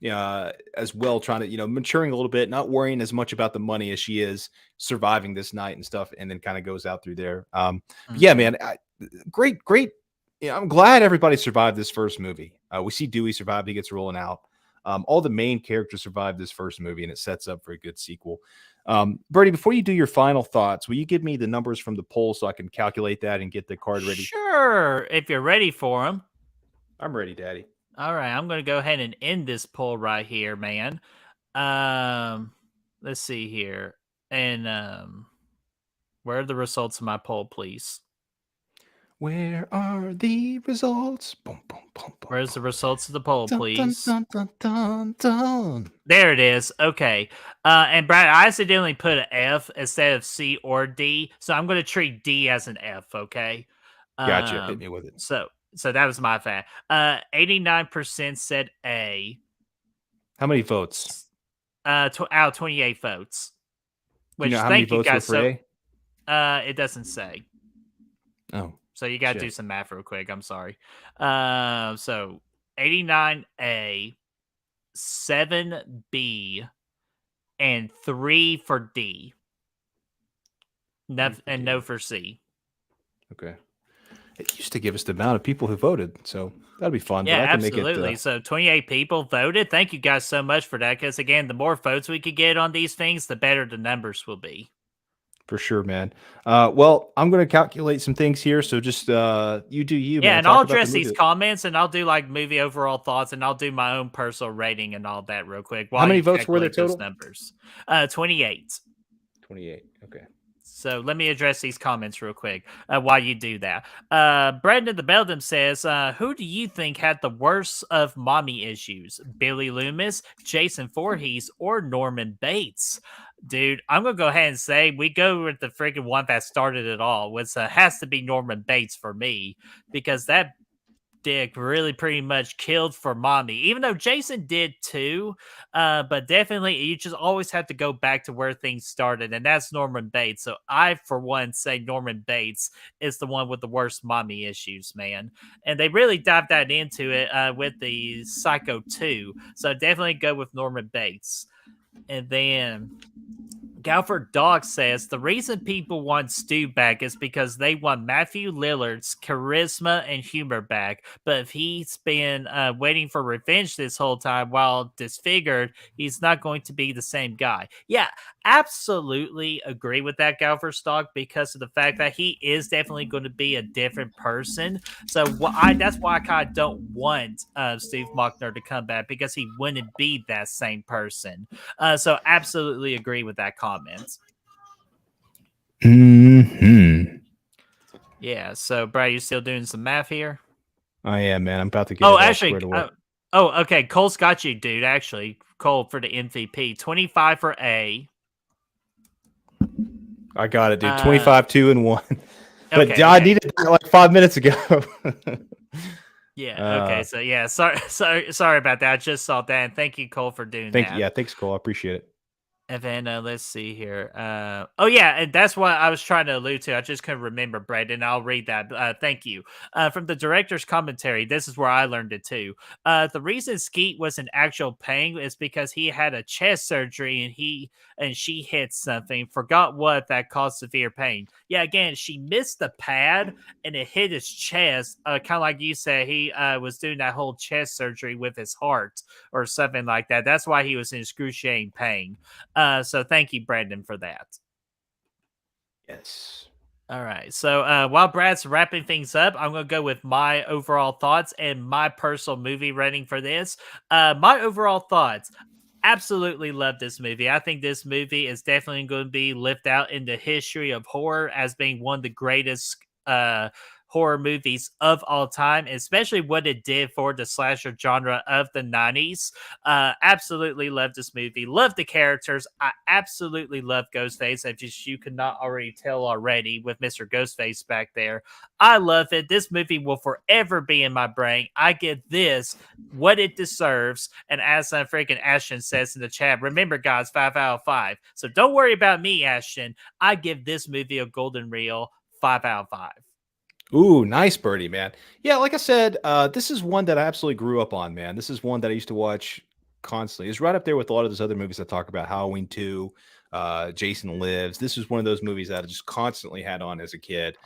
as well, trying to, maturing a little bit, not worrying as much about the money as she is surviving this night and stuff, and then kind of goes out through there. Yeah, man, great. I'm glad everybody survived this first movie. We see Dewey survive, he gets rolling out. All the main characters survived this first movie, and it sets up for a good sequel. Bertie, before you do your final thoughts, will you give me the numbers from the poll so I can calculate that and get the card ready? Sure, if you're ready for them. I'm ready, Daddy. All right, I'm going to go ahead and end this poll right here, man. Let's see here. And where are the results of my poll, please? Where are the results? Boom, boom, boom, boom, Where's the results of the poll, please? Dun, dun, dun, dun. There it is. Okay. And Brad, I accidentally put an F instead of C or D, so I'm going to treat D as an F. Okay. Gotcha. Hit me with it. So that was my fact. 89% said A. How many votes? Out of 28 votes. Which, how thank many you votes guys. were for A? It doesn't say. Oh. So you got to do some math real quick. I'm sorry. So 89A, 7B, and 3 for D. And no for C. Okay. It used to give us the amount of people who voted, so that'll be fun. Yeah, but I can absolutely. Make it, So 28 people voted. Thank you guys so much for that. Because again, the more votes we could get on these things, the better the numbers will be. For sure, man. Well, I'm going to calculate some things here, so just you do you. Yeah, man. and Talk I'll about address the movie. these comments, and I'll do like movie overall thoughts, and I'll do my own personal rating and all that real quick. How many votes were there total? Numbers, 28. 28. Okay. So let me address these comments real quick while you do that. Brandon the Beldam says, who do you think had the worst of mommy issues? Billy Loomis, Jason Voorhees, or Norman Bates? Dude, I'm going to go ahead and say we go with the freaking one that started it all, which has to be Norman Bates for me, because that dick really pretty much killed for mommy, even though Jason did too. But definitely you just always have to go back to where things started, and that's Norman Bates. So I, for one, say Norman Bates is the one with the worst mommy issues, man. And they really dived that into it with the Psycho 2. So definitely go with Norman Bates. And then Galford Dog says the reason people want Stu back is because they want Matthew Lillard's charisma and humor back. But if he's been waiting for revenge this whole time while disfigured, he's not going to be the same guy. Yeah, absolutely agree with that, Galford Dog, because of the fact that he is definitely going to be a different person. So that's why I kind of don't want Steve Mockner to come back, because he wouldn't be that same person. So absolutely agree with that comment. Yeah, so Brad, you still doing some math here? I am, man. I'm about to get it actually, squared away. Okay. Cole's got you, dude. Actually, Cole for the MVP. 25 for A. I got it, dude. 25, 2, and 1. But okay, I needed that like 5 minutes ago. Yeah. Okay. So yeah. Sorry about that. I just saw that. And thank you, Cole, for doing that. Yeah. Thanks, Cole. I appreciate it. And then let's see here. Oh yeah, and that's what I was trying to allude to. I just couldn't remember, Brad, and I'll read that. Thank you. From the director's commentary, this is where I learned it too. The reason Skeet was in actual pain is because he had a chest surgery and she hit something, forgot what, that caused severe pain. Yeah, again, she missed the pad and it hit his chest. Kind of like you said, he was doing that whole chest surgery with his heart or something like that. That's why he was in excruciating pain. So thank you, Brandon, for that. Yes. All right. So while Brad's wrapping things up, I'm going to go with my overall thoughts and my personal movie rating for this. My overall thoughts. Absolutely love this movie. I think this movie is definitely going to be lifted out in the history of horror as being one of the greatest horror movies of all time, especially what it did for the slasher genre of the 90s. Absolutely love this movie. Love the characters. I absolutely love Ghostface. If you could not already tell already with Mr. Ghostface back there. I love it. This movie will forever be in my brain. I give this what it deserves. And as freaking Ashton says in the chat, remember, guys, 5 out of 5. So don't worry about me, Ashton. I give this movie a golden reel, 5 out of 5. Ooh, nice birdie, man. Yeah, like I said, this is one that I absolutely grew up on, man. This is one that I used to watch constantly. It's right up there with a lot of those other movies I talk about, Halloween 2, Jason Lives. This is one of those movies that I just constantly had on as a kid.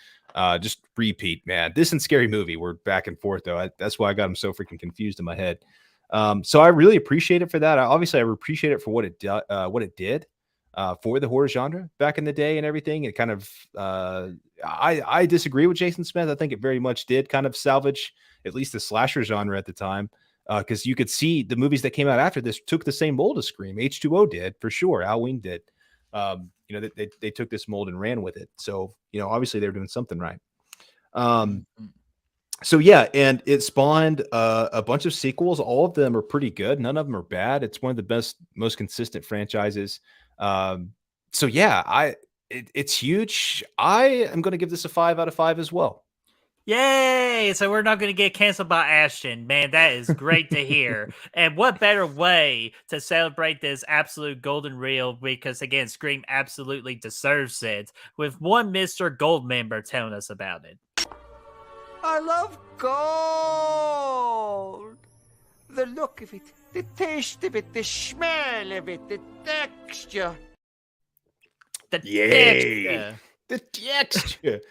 Just repeat, man. This and Scary Movie were back and forth, though. That's why I got them so freaking confused in my head. So I really appreciate it for that. I appreciate it for what it did. For the horror genre back in the day and everything. It kind of, I disagree with Jason Smith. I think it very much did kind of salvage at least the slasher genre at the time. Because you could see the movies that came out after this took the same mold as Scream. H2O did, for sure. Halloween did. They took this mold and ran with it. So, obviously they were doing something right. So yeah, and it spawned a bunch of sequels. All of them are pretty good. None of them are bad. It's one of the best, most consistent franchises. So yeah, it's huge. I am going to give this a 5 out of 5 as well. Yay! So we're not going to get canceled by Ashton. Man, that is great to hear. And what better way to celebrate this absolute golden reel, because again, Scream absolutely deserves it, with one Mr. Goldmember telling us about it. I love gold. The look of it, the taste of it, the smell of it, the texture. The texture.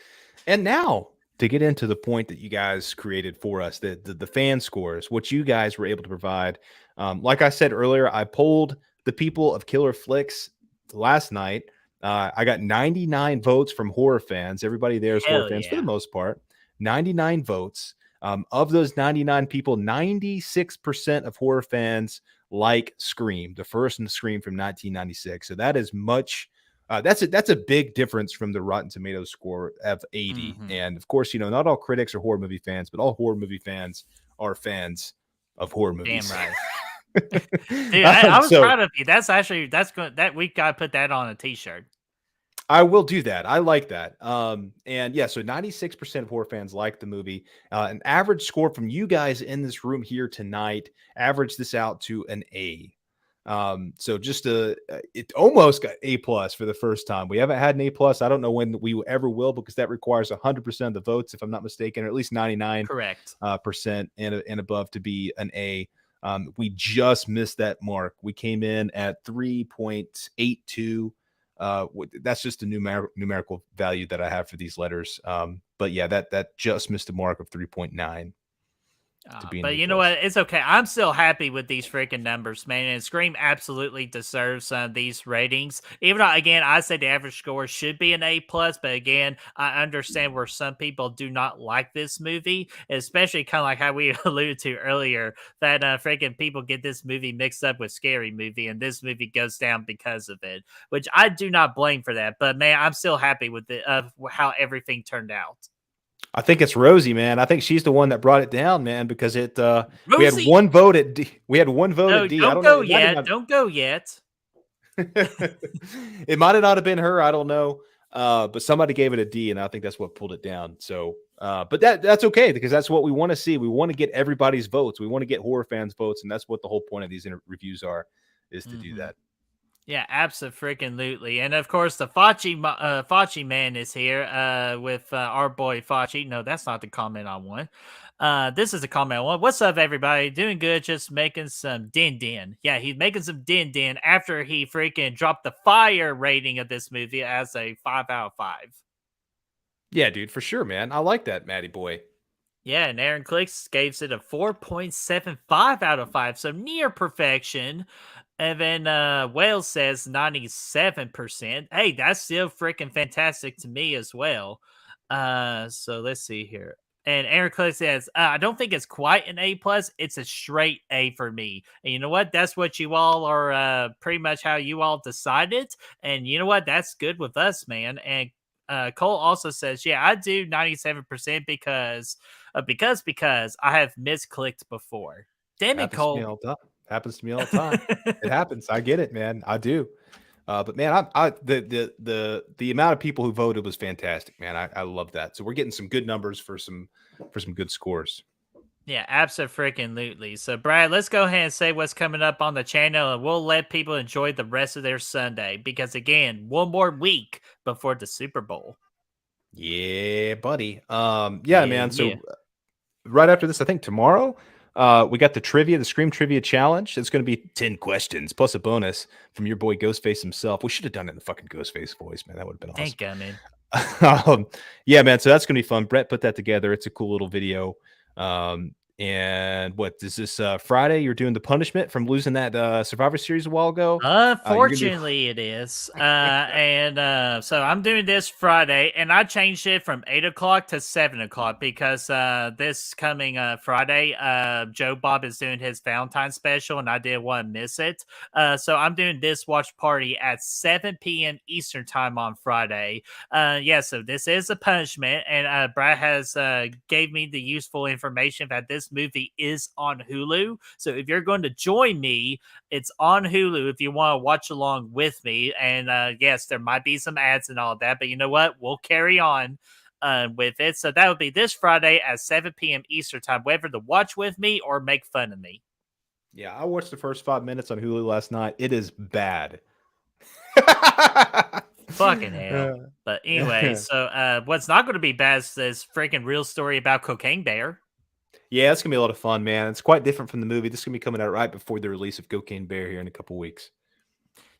And now to get into the point that you guys created for us, the fan scores, what you guys were able to provide. Like I said earlier, I polled the people of Killer Flicks last night. I got 99 votes from horror fans. Everybody there is horror fans for the most part. 99 votes. Of those 99 people, 96% of horror fans like Scream, the first Scream from 1996. So that is much. That's a big difference from the Rotten Tomatoes score of 80. Mm-hmm. And of course, not all critics are horror movie fans, but all horror movie fans are fans of horror movies. Damn right. Dude, I was proud of you. That's good. That week I put that on a t-shirt. I will do that. I like that. And yeah, so 96% of horror fans like the movie. An average score from you guys in this room here tonight, average this out to an A. So just it almost got A+ for the first time. We haven't had an A+. I don't know when we ever will, because that requires 100% of the votes, if I'm not mistaken, or at least 99 correct percent and above to be an A. We just missed that mark. We came in at 3.82. That's just a numerical value that I have for these letters. But yeah, that just missed the mark of 3.9. But you know what? It's okay. I'm still happy with these freaking numbers, man. And Scream absolutely deserves some of these ratings. Even though, again, I say the average score should be an A+, but again, I understand where some people do not like this movie, especially kind of like how we alluded to earlier, that freaking people get this movie mixed up with Scary Movie, and this movie goes down because of it, which I do not blame for that. But man, I'm still happy with how everything turned out. I think it's Rosie, man. I think she's the one that brought it down, man, because we had one vote at D. We had one vote at D. Don't go yet. Don't go yet. It might have not have been her. I don't know. But somebody gave it a D, and I think that's what pulled it down. So, but that's okay, because that's what we want to see. We want to get everybody's votes. We want to get horror fans' votes, and that's what the whole point of these reviews is to do that. Yeah, absolutely. And of course, the Fauci man is here with our boy Fauci. No, that's not the comment I want. This is a comment I want. What's up, everybody? Doing good, just making some din. Yeah, he's making some din after he freaking dropped the fire rating of this movie as a 5 out of 5. Yeah, dude, for sure, man. I like that, Matty boy. Yeah, and Aaron Clicks gave it a 4.75 out of 5, so near perfection. And then Wales says 97%. Hey, that's still freaking fantastic to me as well. So let's see here. And Aaron Clay says, I don't think it's quite an A plus. It's a straight A for me. And you know what? That's what you all are pretty much how you all decided. And you know what? That's good with us, man. And Cole also says, yeah, I do 97% because I have misclicked before. Damn it, Happens to me Cole. all the time. Happens to me all the time. It happens. I get it, man. I do. But man, the amount of people who voted was fantastic, man. I love that. So we're getting some good numbers for some good scores. Yeah, absolutely. So, Brad, let's go ahead and say what's coming up on the channel, and we'll let people enjoy the rest of their Sunday. Because again, one more week before the Super Bowl. Yeah, buddy. Yeah, Yeah, man. So yeah. right after this, I think tomorrow, we got the Scream Trivia Challenge. It's going to be 10 questions plus a bonus from your boy Ghostface himself. We should have done it in the fucking Ghostface voice, man. That would have been awesome. Thank God, man. Yeah, man. So that's going to be fun. Brett put that together. It's a cool little video. And what is this Friday? You're doing the punishment from losing that Survivor Series a while ago. Unfortunately, it is. So I'm doing this Friday, and I changed it from 8 o'clock to 7 o'clock because this coming Friday, Joe Bob is doing his Valentine's special, and I didn't want to miss it. So I'm doing this watch party at 7 p.m. Eastern time on Friday. Yeah, so this is a punishment, and Brad has gave me the useful information that this movie is on Hulu. So if you're going to join me, it's on Hulu if you want to watch along with me. And yes, there might be some ads and all that, but you know what? We'll carry on with it. So that would be this Friday at 7 p.m. Eastern time, whether to watch with me or make fun of me. Yeah, I watched the first 5 minutes on Hulu last night. It is bad. Fucking hell. But anyway, so what's not going to be bad is this freaking real story about Cocaine Bear. Yeah, it's gonna be a lot of fun, man. It's quite different from the movie. This is gonna be coming out right before the release of Cocaine Bear here in a couple weeks.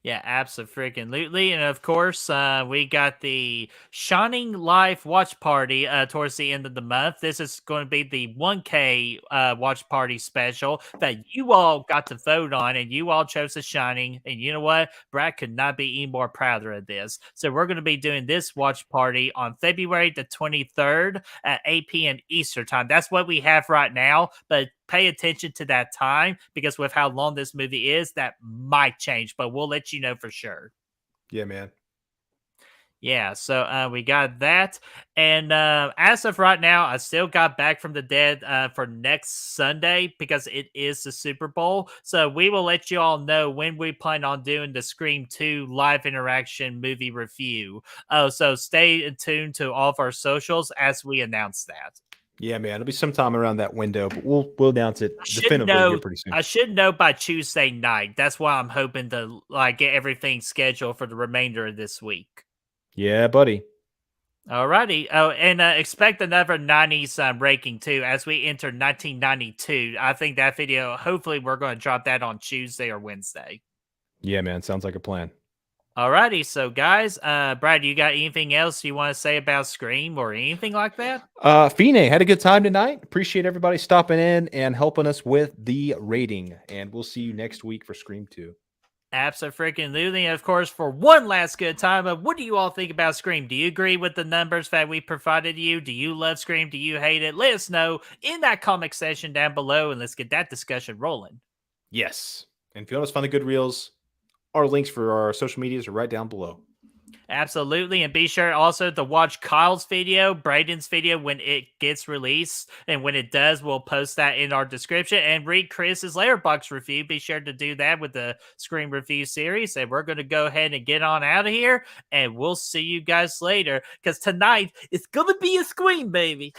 Yeah, absolutely. And of course, we got the Shining Life watch party towards the end of the month. This is going to be the 1K watch party special that you all got to vote on, and you all chose The Shining. And you know what? Brad could not be any more prouder of this. So we're going to be doing this watch party on February the 23rd at 8 p.m. Eastern time. That's what we have right now, but pay attention to that time because with how long this movie is, that might change, but we'll let you know for sure. Yeah, man. Yeah, so we got that. And as of right now, I still got Back from the Dead for next Sunday because it is the Super Bowl. So we will let you all know when we plan on doing the Scream 2 live interaction movie review. So stay tuned to all of our socials as we announce that. Yeah, man. It'll be sometime around that window, but we'll announce it definitively here pretty soon. I should know by Tuesday night. That's why I'm hoping to get everything scheduled for the remainder of this week. Yeah, buddy. Alrighty. Oh, and expect another 90s ranking too as we enter 1992. I think that video, hopefully we're going to drop that on Tuesday or Wednesday. Yeah, man. Sounds like a plan. Alrighty, so guys, Brad, you got anything else you want to say about Scream or anything like that? Fine, had a good time tonight. Appreciate everybody stopping in and helping us with the rating. And we'll see you next week for Scream 2. Absolutely. And of course, for one last good time, what do you all think about Scream? Do you agree with the numbers that we provided you? Do you love Scream? Do you hate it? Let us know in that comment section down below, and let's get that discussion rolling. Yes. And if you want to find the good reels, our links for our social medias are right down below. Absolutely. And be sure also to watch Kyle's video, Braden's video when it gets released. And when it does, we'll post that in our description. And read Chris's Letterboxd review. Be sure to do that with the Scream Review series. And we're going to go ahead and get on out of here. And we'll see you guys later. Because tonight, it's going to be a Scream, baby.